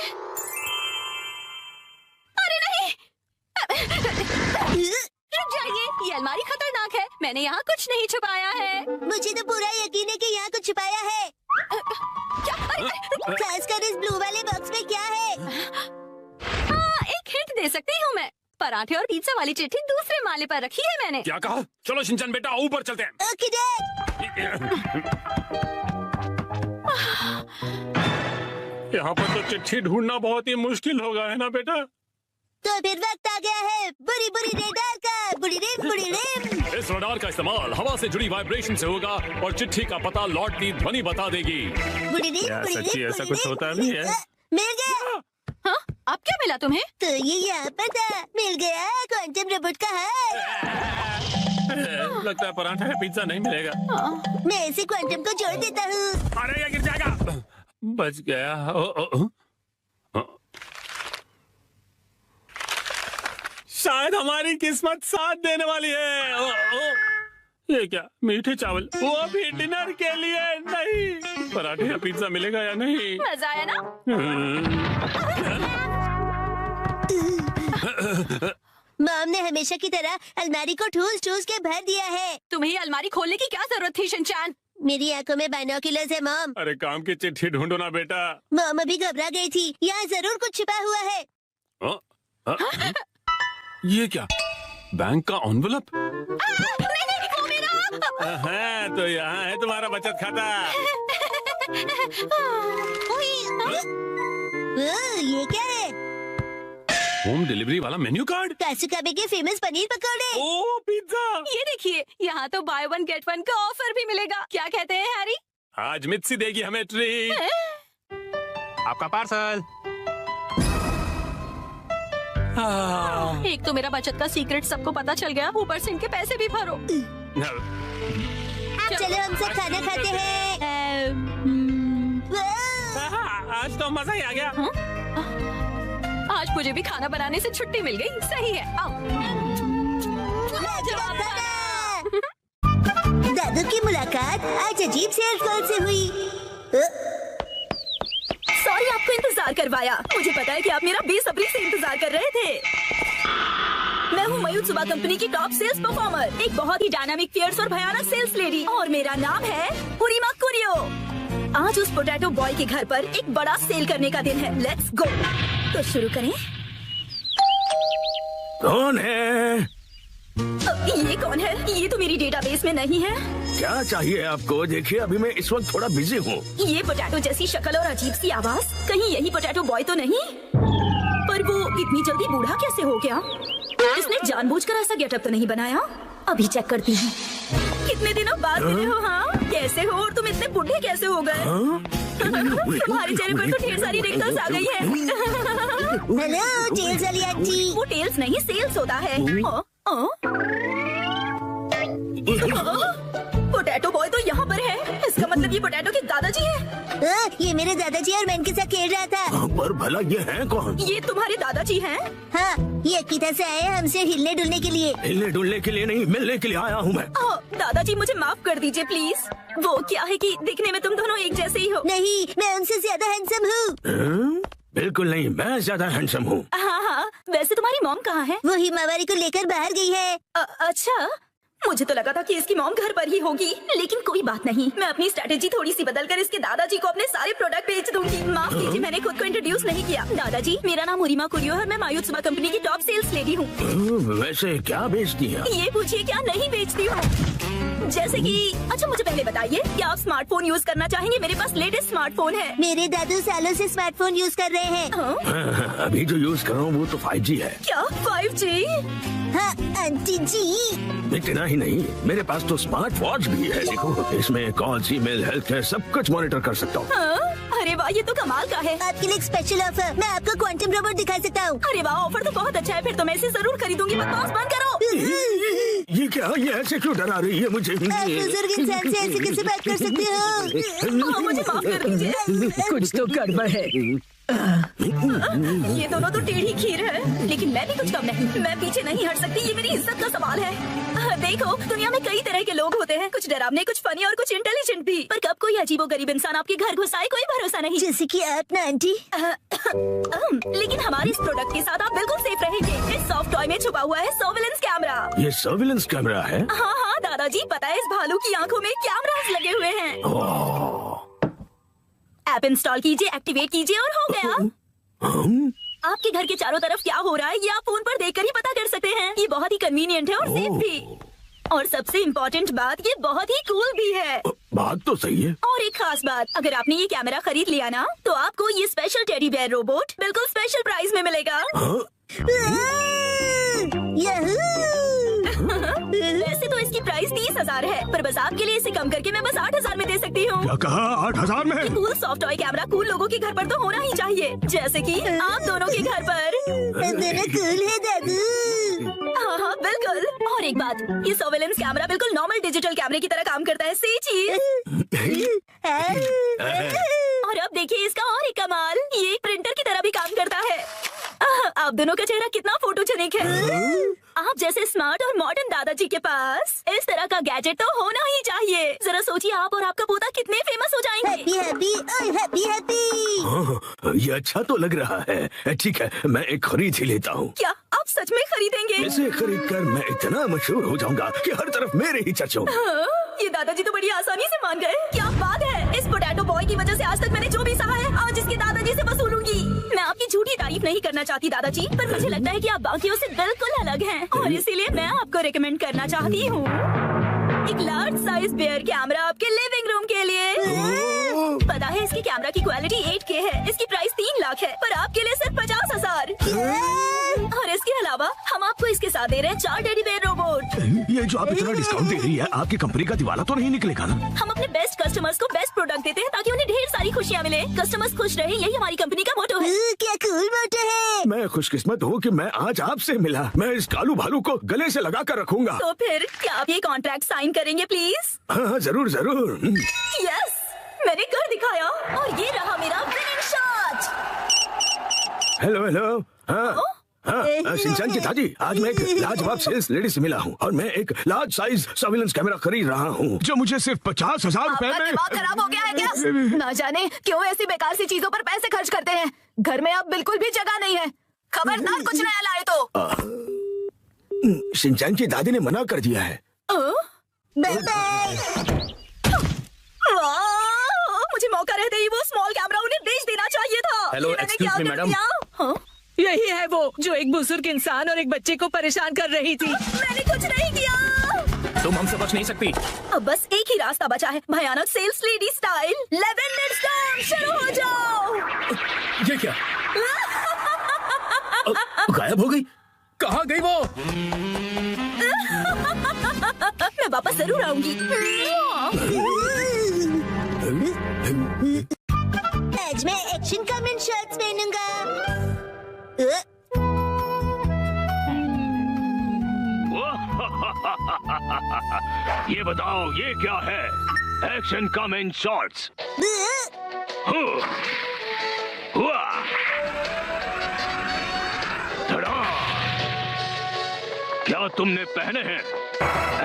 अरे नहीं, रुक जाइए, ये अलमारी खतरनाक है। मैंने यहाँ कुछ नहीं छुपाया है। मुझे तो पूरा यकीन है कि यहाँ कुछ छुपाया है। क्या? अरे, खासकर इस ब्लू वाले बॉक्स में क्या है? हाँ, एक हिंट दे सकती हूँ मैं। पराठे और पिज्जा वाली चिट्ठी दूसरे माले पर रखी है मैंने। क्या कहा? चलो शिनचैन बेटा, ऊपर चलते हैं। Okay dad. यहाँ पर तो चिट्ठी ढूंढना बहुत ही मुश्किल होगा, है ना बेटा? तो फिर वक्त आ गया है बुरी बुरी रेडार का। बुरी रेम। इस रडार का इस्तेमाल हवा से जुड़ी वाइब्रेशन से होगा और चिट्ठी का पता लौटती ध्वनि बता देगी। बुरी रेम, क्या बुरी सच्ची रेम, ऐसा बुरी कुछ रेम, होता बुरी भी है? रेम। मिल गया। हाँ, अब क्या मिला तुम्हें? तो ये यहाँ पर था। मिल गया क्वांटम रोबोट का हार। लगता है पराठा या पिज्जा नहीं मिलेगा। मैं इसे क्वांटम को जोड़ देता हूँ। अरे ये गिर जाएगा। बच गया। शायद हमारी किस्मत साथ देने वाली है। ये क्या, मीठे चावल, वो भी डिनर के लिए नहीं। पराठे या पिज्जा मिलेगा या नहीं? मजा आया ना? मॉम ने हमेशा की तरह अलमारी को ठूस ठूस के भर दिया है। तुम्हें ये अलमारी खोलने की क्या जरूरत थी शिनचैन? मेरी आंखों में बाइनोक्युलर्स है मॉम। अरे काम की चिट्ठी ढूंढो ना बेटा। मॉम अभी घबरा गई थी, यहाँ जरूर कुछ छिपा हुआ है। ये क्या, बैंक का एनवेलप? नहीं, वो मेरा। हाँ, तो यहाँ है तुम्हारा बचत खाता। ये क्या है? होम डिलीवरी वाला मेन्यू कार्ड। कासुकाबे के फेमस पनीर पकौड़े। ओ पिज्जा। ये देखिए, यहाँ तो बाय वन गेट वन का ऑफर भी मिलेगा। क्या कहते हैं हैरी? आज मित्सी देगी हमें ट्रीट। आपका पार्सल। एक तो मेरा बचत का सीक्रेट सबको पता चल गया, ऊपर से इनके पैसे भी भरो। चलो हम सब खाना खाते हैं। आज तो मजा ही आ गया। आज मुझे भी खाना बनाने से छुट्टी मिल गई। सही है, आओ। दादू की मुलाकात आज अजीब से अल्फाज से हुई। सॉरी आपको इंतजार करवाया। मुझे पता है कि आप मेरा बेसब्री से इंतजार कर रहे थे। मैं हूँ मायुत्सुबा कंपनी की टॉप सेल्स परफॉर्मर, एक बहुत ही डायनामिक, फियर्स और भयानक सेल्स लेडी, और मेरा नाम है हुरिमा कुरियो। आज उस पोटैटो बॉय के घर पर एक बड़ा सेल करने का दिन है। Let's go. तो शुरू करें। कौन है? ये कौन है? ये तो मेरी डेटाबेस में नहीं है। क्या चाहिए आपको? देखिए अभी मैं इस वक्त थोड़ा बिजी हूँ। ये पोटैटो जैसी शक्ल और अजीब सी आवाज, कहीं यही पोटैटो बॉय तो नहीं? पर वो इतनी जल्दी बूढ़ा कैसे हो गया? इसने जानबूझकर ऐसा गेटअप तो नहीं बनाया? अभी चेक करती हूँ। कितने दिनों बाद मिले हो? हाँ, कैसे हो? और तुम इतने बूढ़े कैसे हो गए? तुम्हारे चेहरे पर तो ढेर सारी रिंकल्स आ गई है। हेलो टेल्स वाली आंटी। वो टेल्स नहीं, सेल्स होता है। पोटैटो बॉय तो यहाँ पर है। इसका मतलब ये पोटैटो के दादाजी हैं। ये मेरे दादाजी और मैं इनके साथ खेल रहा था। पर भला ये है कौन? ये तुम्हारे दादाजी हैं? हाँ, ये अकीता से आए हैं हमसे हिलने डुलने के लिए। हिलने डुलने के लिए नहीं, मिलने के लिए आया हूँ मैं। दादाजी मुझे माफ कर दीजिए प्लीज। वो क्या है कि दिखने में तुम दोनों एक जैसे ही हो। नहीं, मैं उनसे ज्यादा हैंडसम हूँ। बिल्कुल नहीं, मैं ज्यादा हैंडसम हूँ। हाँ, वैसे तुम्हारी मॉम कहाँ है? वो हिमावारी को लेकर बाहर गई है। अच्छा, मुझे तो लगा था कि इसकी मॉम घर पर ही होगी, लेकिन कोई बात नहीं। मैं अपनी स्ट्रेटेजी थोड़ी सी बदलकर इसके दादाजी को अपने सारे प्रोडक्ट बेच दूंगी। माफ कीजिए, मैंने खुद को इंट्रोड्यूस नहीं किया। दादाजी, मेरा नाम हुरिमा कुरियो है और मैं मायुत्सुबा कंपनी की टॉप सेल्स लेडी हूँ। वैसे क्या बेचती हैं? ये पूछिए, क्या नहीं बेचती हूँ। जैसे कि, अच्छा मुझे पहले बताइए, क्या आप स्मार्टफोन यूज करना चाहेंगे? मेरे पास लेटेस्ट स्मार्टफोन है। मेरे दादू सालों से स्मार्टफोन यूज कर रहे हैं। अभी जो यूज कर रहा हूँ वो तो 5G है। क्या 5G? हाँ आंटी जी। इतना ही नहीं, मेरे पास तो स्मार्ट वॉच भी है। देखो, इसमें कॉल्स, ईमेल, हेल्थ केयर सब कुछ मॉनिटर कर सकता हूँ। अरे वाह, ये तो कमाल का है। आपके लिए एक स्पेशल ऑफर, मैं आपको क्वांटम रोबोट दिखा सकता हूँ। अरे वाह, ऑफर तो बहुत अच्छा है। फिर तो मैं इसे जरूर खरीदूंगी। बकवास बंद करो। ये क्या, ये ऐसे क्यों डरा रही है मुझे? आप बुजुर्ग इंसान से ऐसे कैसे बात कर सकते हो? मुझे माफ कर दीजिए। कुछ तो गड़बड़ है। ये दोनों तो टेढ़ी खीर है, लेकिन मैं भी कुछ कम नहीं। मैं पीछे नहीं हट सकती, ये मेरी इज्जत का सवाल है। देखो, दुनिया में कई तरह के लोग होते हैं, कुछ डरावने, कुछ फनी और कुछ इंटेलिजेंट भी। पर कब कोई अजीबोगरीब इंसान आपके घर घुस आए, कोई भरोसा नहीं। जैसे कि आप ना आंटी। लेकिन हमारे इस प्रोडक्ट के साथ आप बिल्कुल सेफ रहेंगे। इस सॉफ्ट टॉय में छुपा हुआ है सर्विलेंस कैमरा। ये सर्विलेंस कैमरा है? हाँ हाँ दादाजी, पता है इस भालू की आंखों में कैमरास लगे हुए हैं। ऐप इंस्टॉल कीजिए, एक्टिवेट कीजिए और हो गया। आपके घर के चारों तरफ क्या हो रहा है ये आप फोन पर देखकर ही पता कर सकते हैं। ये बहुत ही कन्वीनियंट है और सेफ भी। और सबसे इम्पोर्टेंट बात, ये बहुत ही कूल भी है। बात तो सही है। और एक खास बात, अगर आपने ये कैमरा खरीद लिया ना, तो आपको ये स्पेशल टेडी बेयर रोबोट बिल्कुल स्पेशल प्राइस में मिलेगा। वैसे तो इसकी प्राइस 30,000 है, पर बस आपके लिए इसे कम करके मैं बस 8,000 में दे सकती हूँ। क्या कहा? 8,000 में? ये cool soft toy camera cool लोगों के घर पर तो होना ही चाहिए, जैसे कि आप दोनों के घर पर। दोनों कूल है दादू। हाँ बिल्कुल। और एक बात, ये सर्वेलेंस कैमरा बिल्कुल नॉर्मल डिजिटल कैमरे की तरह काम करता है। सही चीज। और अब देखिए इसका और एक कमाल, ये एक प्रिंटर की तरह भी काम करता है। आप दोनों का चेहरा कितना फोटोजेनिक है। आप जैसे स्मार्ट और मॉडर्न दादाजी के पास इस तरह का गैजेट तो होना ही चाहिए। जरा सोचिए आप और आपका पोता कितने फेमस हो जाएंगे। हैप्पी हैप्पी ओए हैप्पी हैप्पी। हाँ, ये अच्छा तो लग रहा है। ठीक है, मैं एक खरीद ही लेता हूँ। क्या आप सच में खरीदेंगे? इसे खरीद कर मैं इतना मशहूर हो जाऊंगा कि हर तरफ मेरे ही चर्चे होंगे। हाँ, ये दादाजी तो बड़ी आसानी से मान गए। क्या बात है, इस पोटैटो बॉय की वजह से आज तक मैंने जो भी सहा है आज इसके दादाजी से वसूलूंगी। मैं आपकी झूठी तारीफ नहीं करना चाहती दादाजी, पर मुझे लगता है कि आप बाकियों से बिल्कुल अलग हैं और इसीलिए मैं आपको रेकमेंड करना चाहती हूँ एक लार्ज साइज बेयर कैमरा आपके लिविंग रूम के लिए। पता है इसकी कैमरा की क्वालिटी 8K है, इसकी प्राइस 3 लाख है, पर आपके लिए सिर्फ 50,000। और इसके अलावा हम आपको इसके साथ दे रहे हैं 4 टेडी बेयर रोबोट। ये जो आप इतना डिस्काउंट दे रही है, आपकी कंपनी का दिवाला तो नहीं निकलेगा ना? हम अपने बेस्ट कस्टमर्स को बेस्ट प्रोडक्ट देते हैं ताकि उन्हें ढेर सारी खुशियाँ मिले। कस्टमर्स खुश रहे, यही हमारी कंपनी का मोटो है। क्या कूल मोटो है। मैं खुशकिस्मत हूँ कि मैं आज आपसे मिला। मैं इस कालू भालू को गले से लगा कर रखूंगा। तो फिर क्या आप ये कॉन्ट्रैक्ट साइन करेंगे प्लीज? हाँ, जरूर जरूर। यस, मैंने कर दिखाया और ये रहा मेरा विनिंग शॉट। Hello hello. हाँ, शिनचैन की दादी, आज मैं एक लाजवाब सेल्स लेडी से मिला हूँ और मैं एक लार्ज साइज सर्विलेंस कैमरा खरीद रहा हूँ जो मुझे सिर्फ 50,000 रुपए आपका में। दिमाग खराब हो गया है क्या? ना जाने क्यों ऐसी बेकार सी चीजों पर पैसे खर्च करते हैं। घर में अब बिल्कुल भी जगह नहीं है। खबरदार कुछ नया लाए तो। शिनचैन की दादी ने मना कर दिया है। Bye bye. मुझे मौका रहते ही वो स्मॉल कैमरा उन्हें बेच देना चाहिए था। हेलो, ये मैंने excuse क्या me, कर मैडम। दिया? हाँ? यही है वो जो एक बुजुर्ग इंसान और एक बच्चे को परेशान कर रही थी। मैंने कुछ नहीं किया। तुम हमसे बच नहीं सकती। अब बस एक ही रास्ता बचा है, भयानक sales lady style. 11 minutes time, शुरू हो जाओ। ये क्या? गायब हो गई? कहाँ गई वो? मैं वापस जरूर आऊंगी। आज मैं एक्शन कमेंट शर्ट्स पहनूंगा। ये बताओ ये क्या है? Action comment shorts. क्या तुमने पहने हैं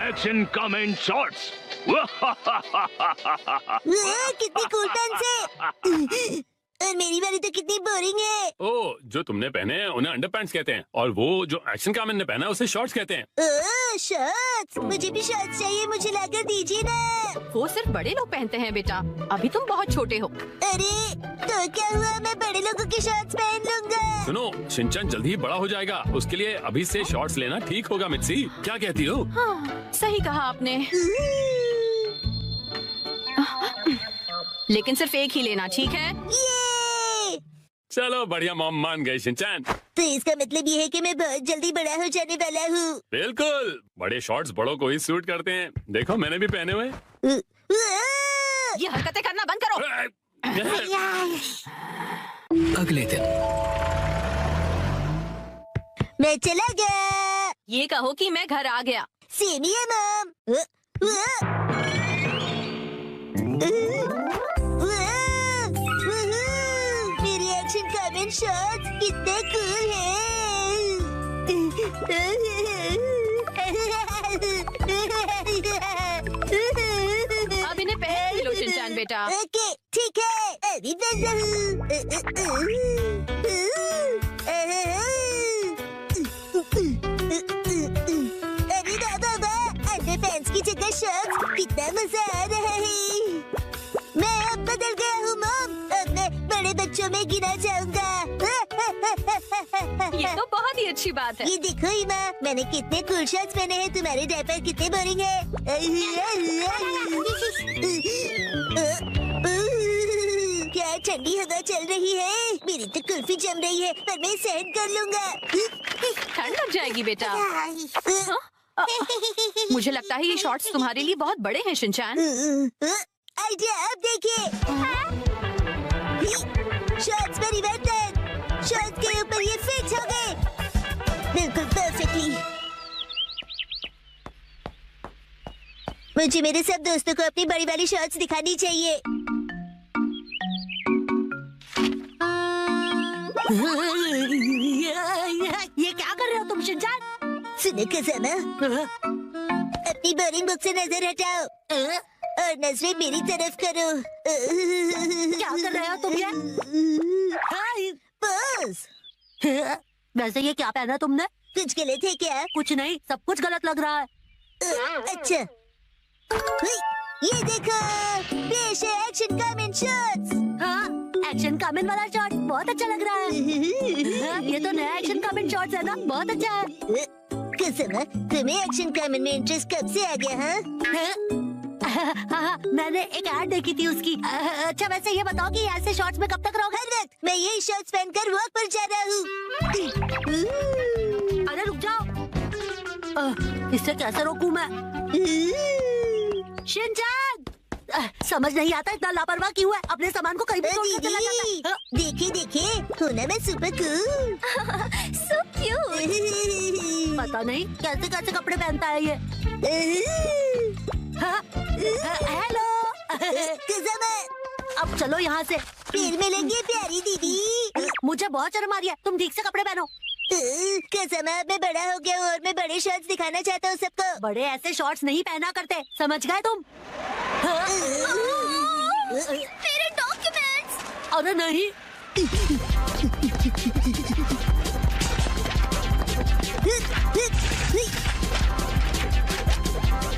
एक्शन कमेंट शॉर्ट्स? कितनी कूल पैंट्स है। और मेरी वाली तो कितनी बोरिंग है। ओ, जो तुमने पहने हैं उन्हें अंडरपैंट्स कहते हैं और वो जो एक्शन कामन ने पहना है उसे शॉर्ट्स कहते हैं। ओह शर्ट्स, मुझे भी शर्ट्स चाहिए, मुझे लाकर दीजिए ना। वो सिर्फ बड़े लोग पहनते हैं बेटा, अभी तुम बहुत छोटे हो। अरे तो क्या हुआ, मैं बड़े लोगों की शर्ट्स पहन लूंगा। सुनो, शिनचैन जल्दी ही बड़ा हो जाएगा, उसके लिए अभी से शॉर्ट्स लेना ठीक होगा। मित्सी, क्या कहती हो? हाँ, सही कहा आपने, लेकिन सिर्फ एक ही लेना, ठीक है? ये चलो बढ़िया, मॉम मान गई शिनचैन। तो इसका मतलब ये है कि मैं बहुत जल्दी बड़ा हो जाने वाला हूँ। बिल्कुल, बड़े शॉर्ट्स बड़ों को ही सूट करते हैं। देखो मैंने भी पहने हुए। ये हरकतें करना बंद करो। अगले दिन मैं चला गया। ये कहो कि मैं घर आ गया। सेम ही है मॉम। मेरी एक्शन कमेंट शॉट्स कितने कूल हैं। अब इन्हें पहन लो शिनचैन बेटा। ओके ठीक है, अभी पहनता अरे बाबा, अंडरपैंट्स की जगह शर्ट्स, कितना मजा आ रहा है। मैं अब बदल गया हूँ मॉम, अब मैं बड़े बच्चों में गिना जाऊंगा। ये तो बहुत ही अच्छी बात है। ये देखो ईमा, मैंने कितने कूल शर्ट्स पहने हैं, तुम्हारे डायपर कितने बोरिंग है। क्या ठंडी हवा चल रही है, मेरी तो कुल्फी जम रही है, पर मैं सहन कर लूंगा। ठंड लग जाएगी बेटा। मुझे लगता है ये शॉर्ट्स तुम्हारे लिए बहुत बड़े हैं शिनचैन। आइडिया, अब देखिए। शॉर्ट्स परिवर्तन, शॉर्ट्स के ऊपर ये फिट हो गए बिल्कुल परफेक्टली। मुझे मेरे सब दोस्तों को अपनी बड़ी वाली शॉर्ट्स दिखानी चाहिए। शिनचैन सुनो कज़ामा, अपनी बोरिंग बुक से नजर हटाओ और नजरें मेरी तरफ करो। क्या कर रहे हो तुम ये? बस वैसे ये क्या पहना तुमने? कुछ गलत है क्या? कुछ नहीं, सब कुछ गलत लग रहा है। अच्छा, ये देखो, पेश है एक्शन कमेंट शॉट्स। हाँ, एक्शन कमेंट वाला शॉट बहुत अच्छा लग रहा है। ये तो नया एक्शन कमेंट शॉट्स है ना, बहुत अच्छा है। कज़ामा, तुम्हें एक्शन कमेंट में इंटरेस्ट कब से आ गया? हाँ, मैंने एक ऐड देखी थी उसकी। अच्छा वैसे ये बताओ कि ऐसे शॉट्स में कब तक रहोगे? हर वक्त मैं यही शॉर्ट्स पहनकर वॉक पर जा रहा हूँ। अरे रुक जाओ, इससे कैसे रोकूं मैं? शिनचैन, समझ नहीं आता इतना लापरवाह क्यों है? अपने सामान को कहीं भी छोड़ के चला जाता है। देखिए देखिए, हूँ ना मैं सुपर कूल। So cute. पता नहीं कैसे कैसे कपड़े पहनता है ये। हेलो कज़ामा, अब चलो यहाँ से। फिर मिलेंगे प्यारी दीदी। मुझे बहुत शर्म आ रही है, तुम ठीक से कपड़े पहनो। कज़ामा, मैं बड़ा हो गया हूँ और मैं बड़े शॉर्ट्स दिखाना चाहता हूँ सबको। बड़े ऐसे शॉर्ट्स नहीं पहना करते, समझ गए तुम? मेरे डॉक्यूमेंट्स। अरे नहीं,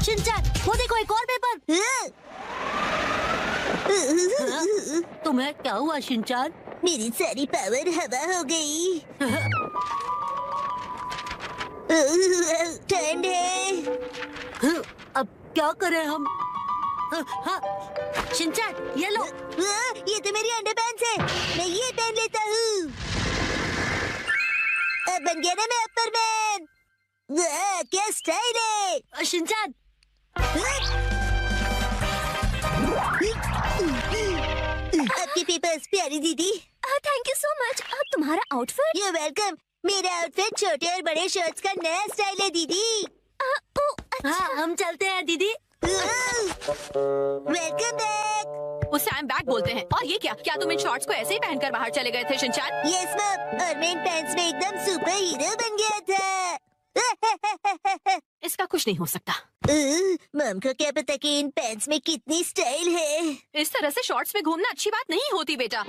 शिनचैन वो देखो एक और पेपर। तुम्हें क्या हुआ शिनचैन? मेरी सारी पावर हवा हो गई। ठंड है। अब क्या करें हम? हाँ, शिनचैन ये लो। ये तो मेरी अंडरपैंट्स है, मैं ये पहन लेता हूँ। अब बन गया ना मैं अपर मैन। क्या स्टाइल है। शिनचैन आपके पेपर्स प्यारी दीदी। Thank you so much. तुम्हारा आउटफिट? You welcome. मेरा आउटफिट छोटे और बड़े शर्ट्स का नया स्टाइल है दीदी। हाँ, हम चलते हैं दीदी। Welcome back. उसे आई एम बैक बोलते हैं। और ये क्या तुम इन शॉर्ट्स को ऐसे ही पहनकर बाहर चले गए थे शिनचैन? यस मैम, और मैं इन पैंट्स में एकदम सुपर हीरो बन गया था। इसका कुछ नहीं हो सकता। मम को क्या पता कि इन पैंट्स में कितनी स्टाइल है। इस तरह से शॉर्ट्स में घूमना अच्छी बात नहीं होती बेटा।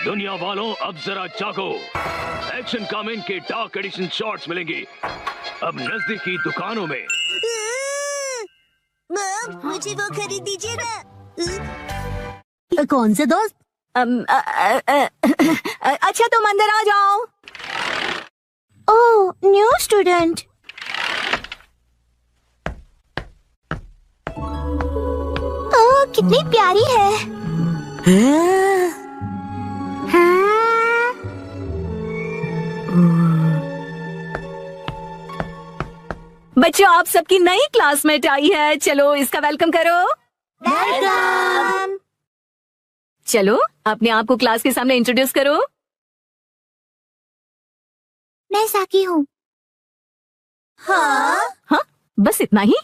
दुनिया वालों, अब जरा जागो। एक्शन कमेंट के डार्क एडिशन शॉर्ट्स मिलेंगे अब नजदीकी दुकानों में। मम, मुझे वो खरीद दीजिए ना। कौन से दोस्त? अच्छा तुम अंदर आ जाओ। ओह, न्यू स्टूडेंट। ओह, कितनी प्यारी है। बच्चों, आप सबकी नई क्लासमेट आई है, चलो इसका वेलकम करो। वेलकम। चलो अपने आप को क्लास के सामने इंट्रोड्यूस करो। मैं साकी हूँ। हाँ, बस इतना ही?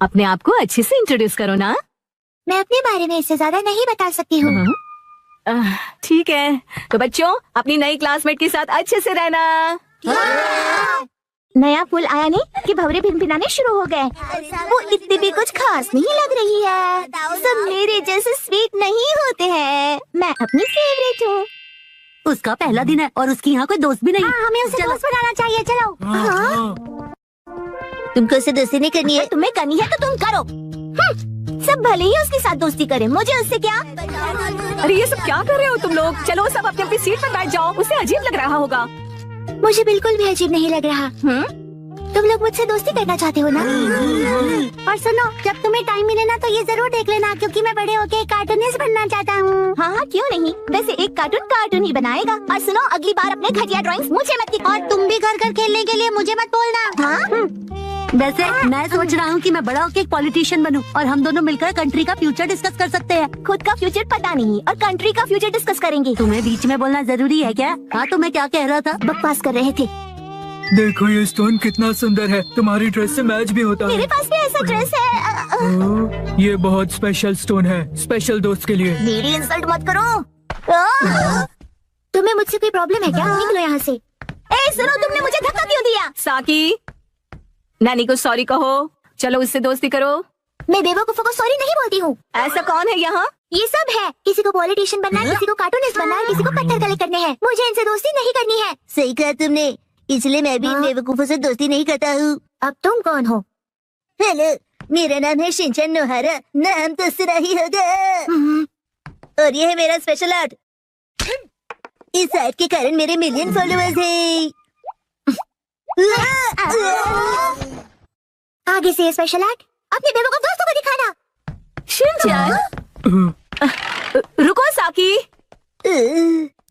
अपने आप को अच्छे से इंट्रोड्यूस करो ना। मैं अपने बारे में इससे ज्यादा नहीं बता सकती हूँ। ठीक है, तो बच्चों अपनी नई क्लासमेट के साथ अच्छे से रहना। नया फूल आया नहीं कि भंवरे भिनभिनाने शुरू हो गए। वो इतनी भी कुछ खास नहीं लग रही है। सब मेरे जैसे स्वीट नहीं होते हैं। मैं अपनी फेवरेट हूँ। उसका पहला दिन है और उसकी यहाँ कोई दोस्त भी नहीं। हमें उसे दोस्त बनाना चाहिए। चलो। तुमको उससे दोस्ती नहीं करनी है? तुम्हें करनी है तो तुम करो। सब भले ही उसके साथ दोस्ती करें, मुझे उससे क्या। अरे ये सब क्या कर रहे हो तुम लोग? चलो सब अपनी अपनी सीट पर बैठ जाओ। उसे अजीब लग रहा होगा। मुझे बिल्कुल भी अजीब नहीं लग रहा। तुम लोग मुझसे दोस्ती करना चाहते हो ना? और सुनो, जब तुम्हें टाइम मिले ना तो ये जरूर देख लेना, क्योंकि मैं बड़े होके एक कार्टूनिस्ट बनना चाहता हूँ। हाँ, क्यों नहीं। वैसे एक कार्टून ही बनाएगा। और सुनो, अगली बार अपने घटिया ड्राइंग्स मुझे मत दिखाओ। और तुम भी घर घर खेलने के लिए मुझे मत बोलना। हाँ? वैसे मैं सोच रहा हूँ कि मैं बड़ा होकर एक पॉलिटिशियन बनूं और हम दोनों मिलकर कंट्री का फ्यूचर डिस्कस कर सकते हैं। खुद का फ्यूचर पता नहीं और कंट्री का फ्यूचर डिस्कस करेंगे। तुम्हें बीच में बोलना जरूरी है क्या? हाँ, तो मैं क्या कह रहा था? बकवास कर रहे थे। देखो ये स्टोन कितना सुंदर है, तुम्हारी ड्रेस से मैच भी होता है। मेरे पास भी ऐसा ड्रेस है। ये बहुत स्पेशल स्टोन है, स्पेशल दोस्त के लिए। मेरी इंसल्ट मत करो। तुम्हें मुझसे कोई प्रॉब्लम है क्या? निकलो यहाँ से। ए सुनो, तुमने मुझे धक्का क्यों दिया? साकी, नानी को सॉरी कहो। चलो उससे दोस्ती करो। मैं बेवकूफों को सॉरी नहीं बोलती हूँ। ऐसा कौन है यहाँ? ये सब है, किसी को पॉलिटिशियन बनना है, किसी को कार्टूनिस्ट बनना है, किसी को पत्थर कलेक्ट करने हैं। मुझे इनसे दोस्ती नहीं करनी है। सही कहा तुमने, इसलिए मैं भी इन बेवकूफों से दोस्ती नहीं करता हूँ। अब तुम कौन हो? हेलो, मेरा नाम है शिनचैन नोहारा। नाम तो सुना ही होगा। और ये है मेरा स्पेशल आर्ट। इस आर्ट के कारण मेरे मिलियन फॉलोअर्स हैं। आगे से ये स्पेशल आर्ट अपने बेवकूफ दोस्तों को दिखाना। शिनचैन, रुको साकी।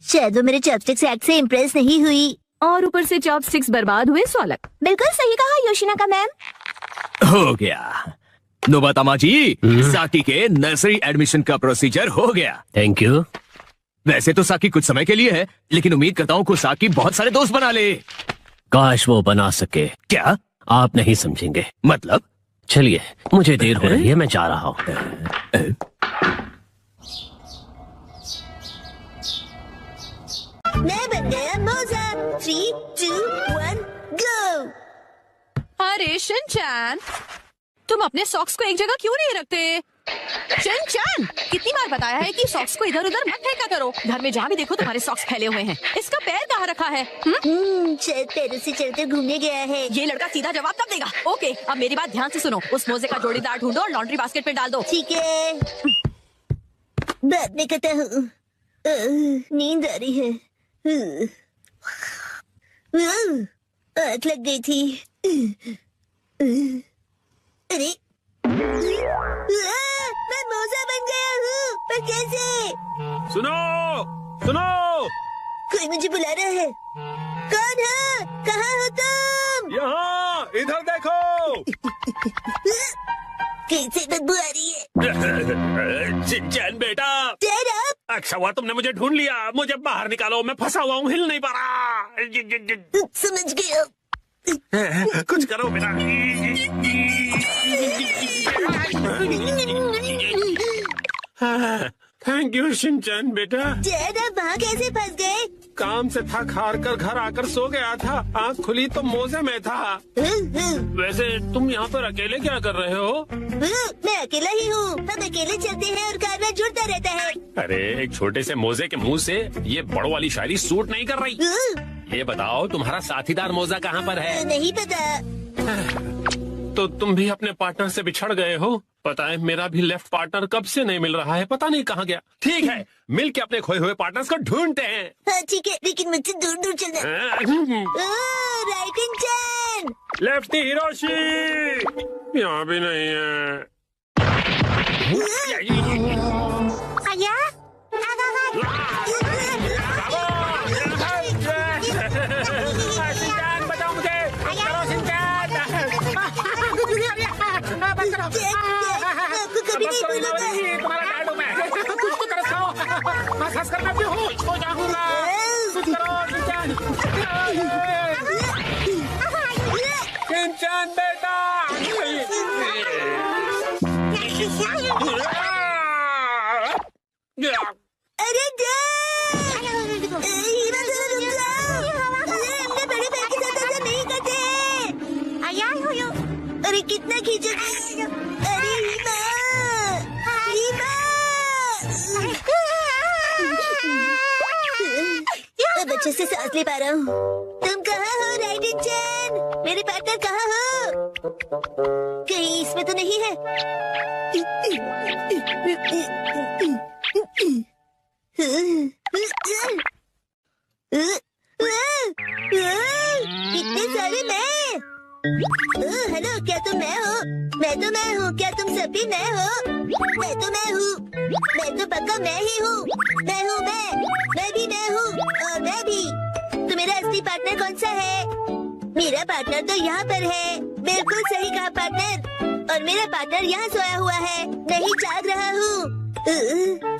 शायद वो मेरे चॉपस्टिक्स एक्ट से इम्प्रेस नहीं हुई। और ऊपर से चॉपस्टिक्स बर्बाद हुए, स्वालक। बिल्कुल सही कहा योशिनाका मैम। हो गया। नोबातामा जी, साकी के नर्सरी एडमिशन का प्रोसीजर हो गया। Thank you. वैसे तो साकी कुछ समय के लिए है, लेकिन उम्मीद करता हूँ कि साकी बहुत सारे दोस्त बना ले। काश वो बना सके। क्या? आप नहीं समझेंगे। मतलब? चलिए, मुझे देर हो रही है, मैं जा रहा हूँ। मैं बन गया मोजा। 3, 2, 1, गो। अरे शिनचैन, तुम अपने सॉक्स को एक जगह क्यों नहीं रखते? शिनचैन, कितनी बार बताया है कि सॉक्स को इधर उधर मत फेंका करो। घर में जहाँ भी देखो तुम्हारे सॉक्स फैले हुए हैं। इसका पैर कहाँ रखा है? शायद पैरों से चलते घूमने गया है। ये लड़का सीधा जवाब तब देगा। ओके, अब मेरी बात ध्यान से सुनो। उस मोजे का जोड़ीदार ढूंढो और लॉन्ड्री बास्केट में डाल दो। ठीक है, बाद में कहता हूँ। नींद आ रही है। आँख लग गई थी। अरे, मैं मोजा बन गया हूँ, पर कैसे? सुनो, सुनो। कोई मुझे बुला रहा है। कौन है? कहाँ हो तुम? यहाँ, इधर देखो। कैसे बदबू आ रही है? शिनचैन बेटा। Shut up! अच्छा हुआ तुमने मुझे ढूंढ लिया। मुझे बाहर निकालो, मैं फंसा हुआ हूँ, हिल नहीं पा रहा। समझ गया। कुछ करो बेटा। थैंक यू शिनचैन बेटा। वहाँ कैसे फंस गए? काम से थक हार कर घर आकर सो गया था। आँख खुली तो मोजे में था। वैसे तुम यहाँ पर अकेले क्या कर रहे हो? मैं अकेला ही हूँ। हम अकेले चलते हैं और कारवां जुड़ता रहता है। अरे, एक छोटे से मोजे के मुंह से ये बड़ो वाली शायरी सूट नहीं कर रही। ये बताओ, तुम्हारा साथीदार मोजा कहाँ पर है? नहीं पता। तो तुम भी अपने पार्टनर से बिछड़ गए हो? पता है, मेरा भी लेफ्ट पार्टनर कब से नहीं मिल रहा है, पता नहीं कहाँ गया। ठीक है, मिल के अपने खोए हुए पार्टनर्स को ढूंढते हैं। हाँ ठीक है, लेकिन मुझसे दूर दूर चलना। राइट इन चैन। लेफ्टी हिरोशी यहाँ भी नहीं है। आया? बताओ मुझे। आपको कभी नहीं भूलूंगा। तुम्हारा लाडू में कुछ तो तरस खाओ। हंस कर मैं बेहोश हो जाऊंगा। कुछ करो शिनचैन बेटा। अरे हमने बड़े भाई के साथ ऐसा नहीं करते। अरे कितना खींचोगे? अरे हीमा, अब अच्छे से सांस ले पा रहा हूँ। तुम कहाँ हो राइडिन चैन? मेरे पार्टनर कहाँ हो? कहीं इसमें तो नहीं है? इतने सारे मैं। हेलो, क्या तुम मैं हो? मैं तो मैं हूँ। क्या तुम सब भी मैं हो? मैं तो मैं हूँ। मैं तो पक्का मैं ही हूँ। मैं हूँ मैं भी मैं हूँ और मैं भी। तो मेरा असली पार्टनर कौन सा है? मेरा पार्टनर तो यहाँ पर है। बिल्कुल सही कहा पार्टनर। और मेरा पार्टनर यहाँ सोया हुआ है। नहीं जाग रहा हूँ।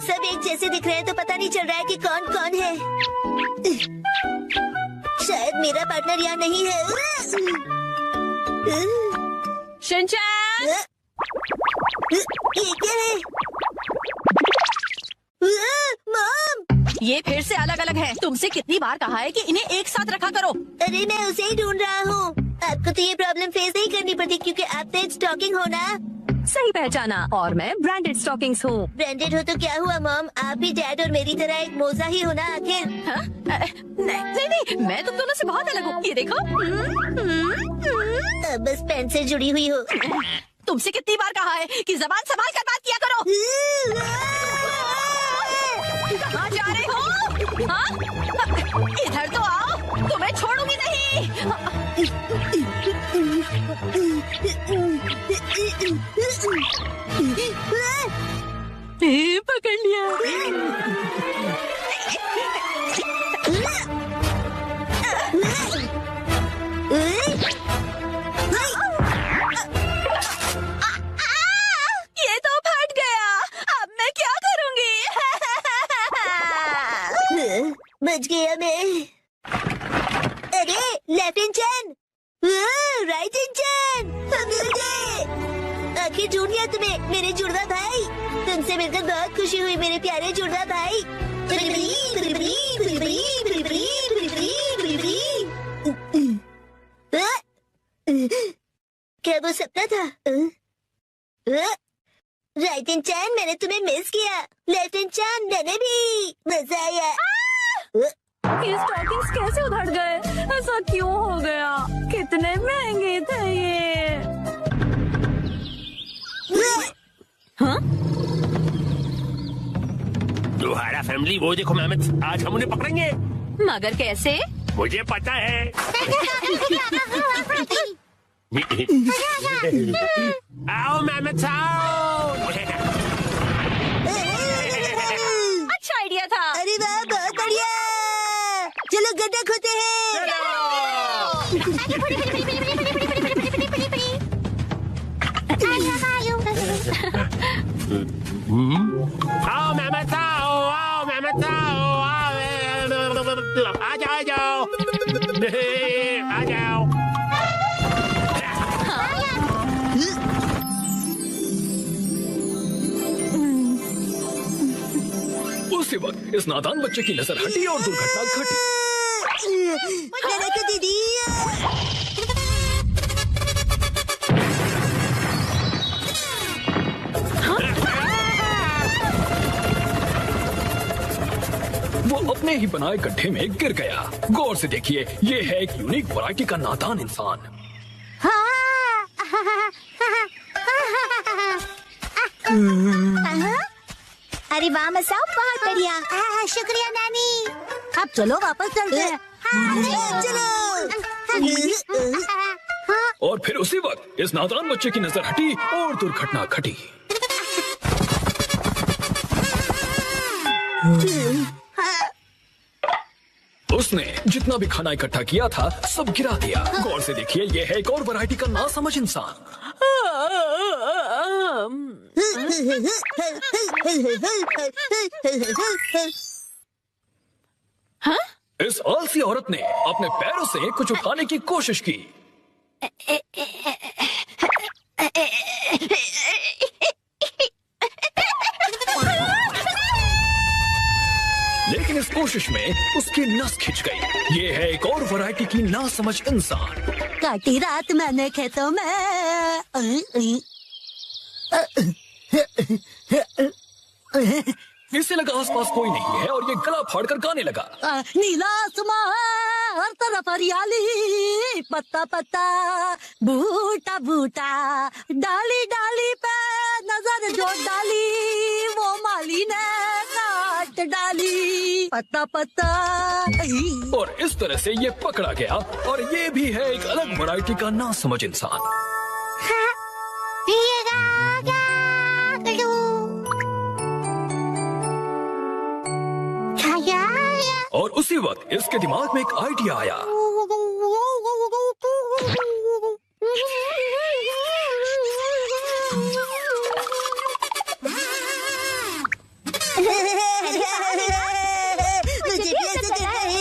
सब एक जैसे दिख रहे हैं तो पता नहीं चल रहा है कि कौन कौन है। शायद मेरा पार्टनर यहाँ नहीं है। शिनचैन, ये क्या है? मॉम! ये फिर से अलग अलग है। तुमसे कितनी बार कहा है कि इन्हें एक साथ रखा करो। अरे मैं उसे ही ढूंढ रहा हूँ। आपको तो ये प्रॉब्लम फेस नहीं करनी पड़ती क्योंकि आप तो स्टॉकिंग हो ना। सही पहचाना, और मैं ब्रांडेड स्टॉकिंग्स हूँ। ब्रांडेड हो तो क्या हुआ मॉम, आप भी डैड और मेरी तरह एक मोजा ही हो ना आखिर। नहीं, मैं तुम दोनों से बहुत अलग हूँ। ये देखो। अब बस पेन से जुड़ी हुई हो। तुमसे कितनी बार कहा है कि जबान संभाल कर बात किया करो। कहाँ जा रहे हो? हाँ? इधर तो आओ, तुम्हें छोड़ूंगी नहीं। पकड़ लिया। ये तो फट गया। अब मैं क्या करूंगी? बच गया मैं। अरे लेफ्ट हैंड चैन, राइट हैंड चैन, मिल गए। आखिर ढूंढ लिया तुम्हें मेरे जुड़वा भाई। तुमसे मिलकर बहुत खुशी हुई मेरे प्यारे जुड़वा भाई। क्या वो सपना था? राइट हैंड चैन, मैंने तुम्हें मिस किया। लेफ्ट हैंड चैन, मैंने भी। मजा आया। ये स्टॉकिंग्स कैसे उधड़ गए? ऐसा क्यों हो गया? कितने महंगे थे ये। हाँ? तुम्हारा फैमिली वो देखो मेहमत, आज हम उन्हें पकड़ेंगे। मगर कैसे? मुझे पता है। आओ मेहमत आओ। अच्छा आइडिया था। अरे वाह, बहुत बढ़िया। चलो गड्ढा खोते हैं। आओ मेहमत आओ, आओ मेहमत आओ, आ जाओ, आ जाओ, आ जाओ। उसी वक्त इस नादान बच्चे की नजर हटी और दुर्घटना घटी। दीदी वो अपने ही बनाए गड्ढे में गिर गया। गौर से देखिए, ये है एक यूनिक वैरायटी का नादान इंसान। अरे वाह मसाओ, बहुत बढ़िया। शुक्रिया नानी। अब चलो वापस चलते हैं। चलो। और फिर उसी वक्त इस नादान बच्चे की नजर हटी और दुर्घटना घटी। उसने जितना भी खाना इकट्ठा किया था सब गिरा दिया। गौर से देखिए, ये है एक और वैरायटी का नासमझ इंसान। हाँ? इस आलसी औरत ने अपने पैरों से कुछ उठाने की कोशिश की। लेकिन इस कोशिश में उसकी नस खिंच गई। ये है एक और वैरायटी की नासमझ इंसान। काटी रात मैंने खेतों में। इसे लगा आसपास कोई नहीं है और ये गला फाड़कर गाने लगा। नीला आसमान, हर तरफ हरियाली, पत्ता पत्ता, बूटा बूटा, डाली डाली पे नजर जो डाली, वो माली ने काट डाली, पत्ता पत्ता। और इस तरह से ये पकड़ा गया। और ये भी है एक अलग वैरायटी का नासमझ इंसान। और उसी वक्त इसके दिमाग में एक आइडिया आया।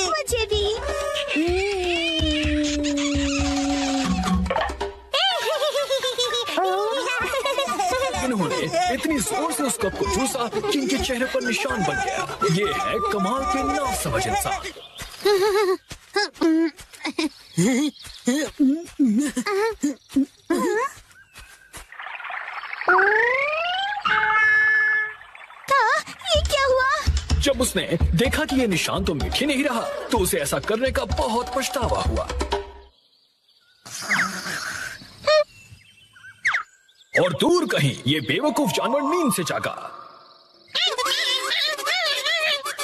मुझे भी। इन्होंने इतनी इस ओर से उस कप को चूसा कि इनके चेहरे पर निशान बन गया। ये है कमाल के ना समझ इंसान। ये क्या हुआ? जब उसने देखा कि ये निशान तो मिट ही नहीं रहा, तो उसे ऐसा करने का बहुत पछतावा हुआ। और दूर कहीं ये बेवकूफ जानवर नींद से जागा।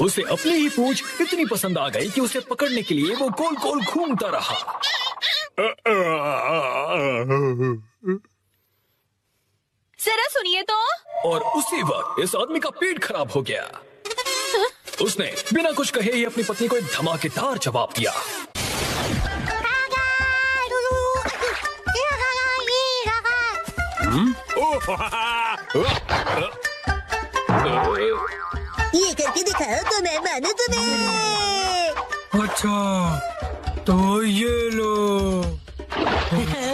उसे अपनी ही पूंछ इतनी पसंद आ गई कि उसे पकड़ने के लिए वो गोल गोल घूमता रहा। जरा सुनिए तो। और उसी वक्त इस आदमी का पेट खराब हो गया। उसने बिना कुछ कहे ही अपनी पत्नी को एक धमाकेदार जवाब दिया। ये करके दिखाओ तो मैं मानू तुम्हें। अच्छा तो ये लो। ठीक है।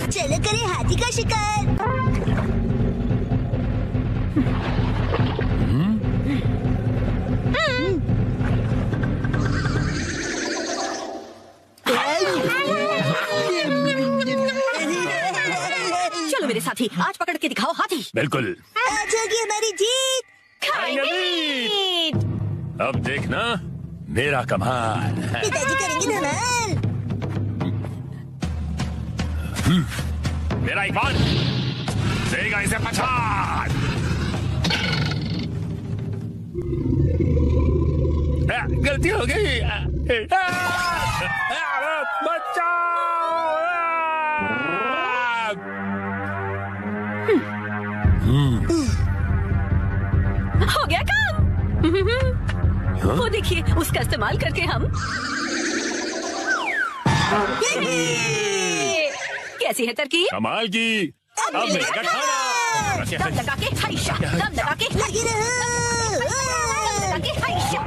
चलो करें हाथी का शिकार। चलो मेरे साथी, आज पकड़ के दिखाओ हाथी। बिल्कुल। आज होगी हमारी जीत। खाएंगे। अब देखना मेरा कमाल। पिताजी करेंगे धमाल। मेरा एक बार देगा इसे पछाड़। गलती हो गई। हो गया काम। वो देखिए, उसका इस्तेमाल करके हम कैसी है तरकीब? कमाल की। अब मिलेगा खाना। दम लगा के हाइशा, दम लगा के लगी रहो। दम लगा के हाइशा,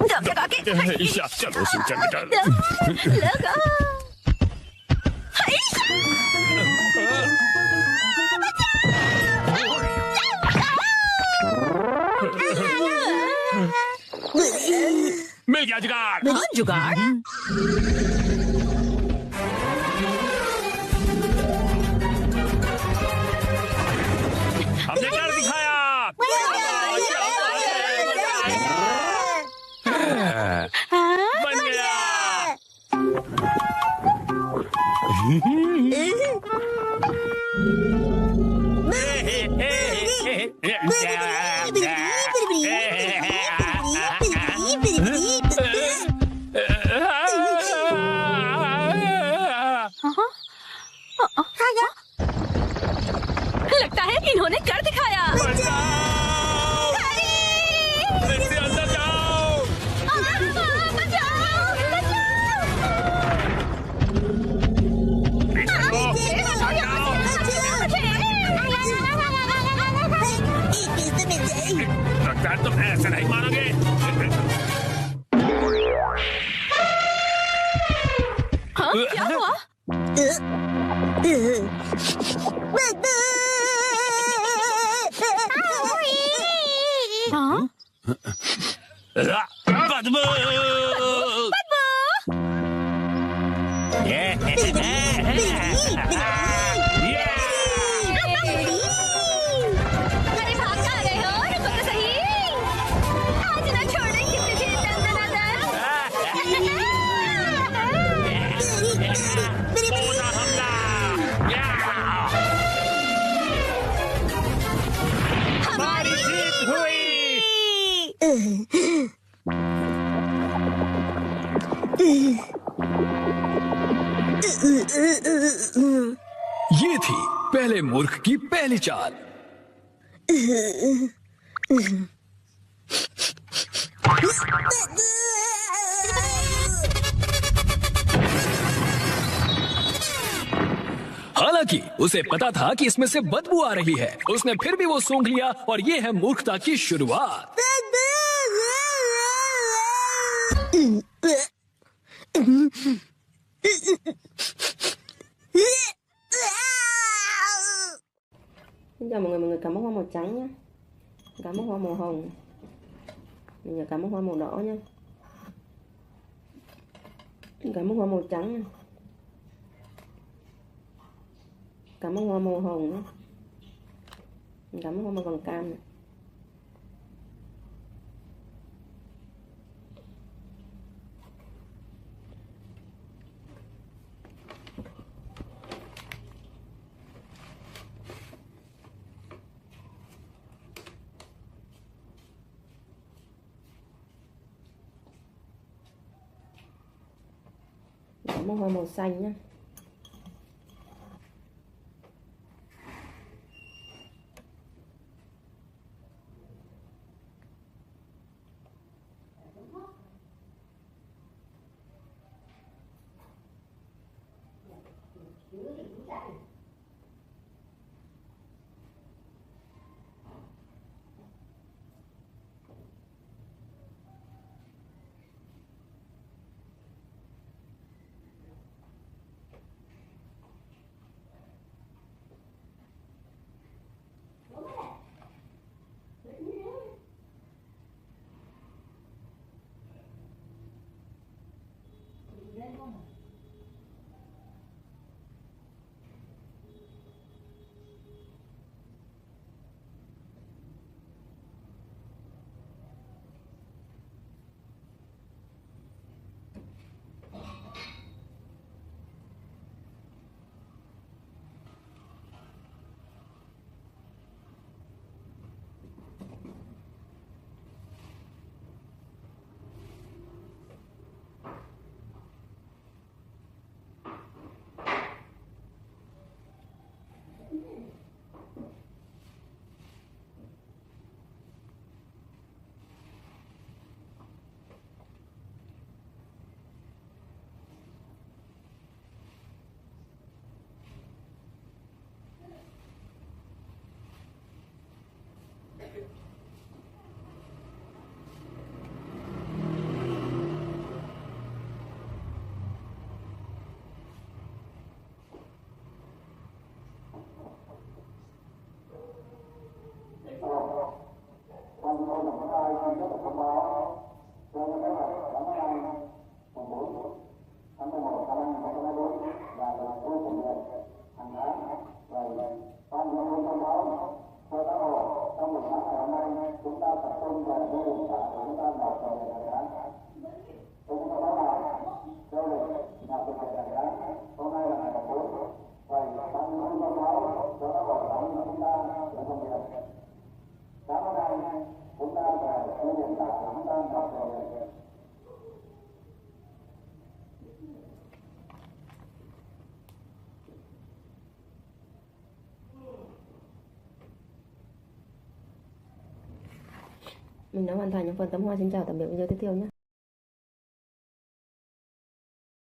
दम लगा के हाइशा। चलो सिंचन बेटा। दम लगा हाइशा। मिल गया जुगाड़। हाँ, जुगाड़। हमने कर दिखाया। बन गया। लगता है इन्होंने कर दिखाया। अंदर जाओ। लगता है तुम ऐसे नहीं मानोगे। हाँ, क्या हुआ? हाँ? बदबू। अरे भाग कहाँ गए हो? रुको तो सही। आज ना छोड़ेंगे तुझे हमारी जीत हुई। ये थी पहले मूर्ख की पहली चाल। हालांकि उसे पता था कि इसमें से बदबू आ रही है, उसने फिर भी वो सूंघ लिया और ये है मूर्खता की शुरुआत। Xin chào mọi người cắm bông hoa màu trắng nhé. Cắm bông hoa màu hồng. Mình nhớ cắm bông hoa màu đỏ nhé. Cắm bông hoa màu trắng này. Cắm bông hoa màu hồng nhé. Cắm bông hoa màu vàng cam này. Cắm bông hoa màu xanh nhé. Mình đã hoàn thành những phần tấm hoa. Xin chào tạm biệt video tiếp theo nhé.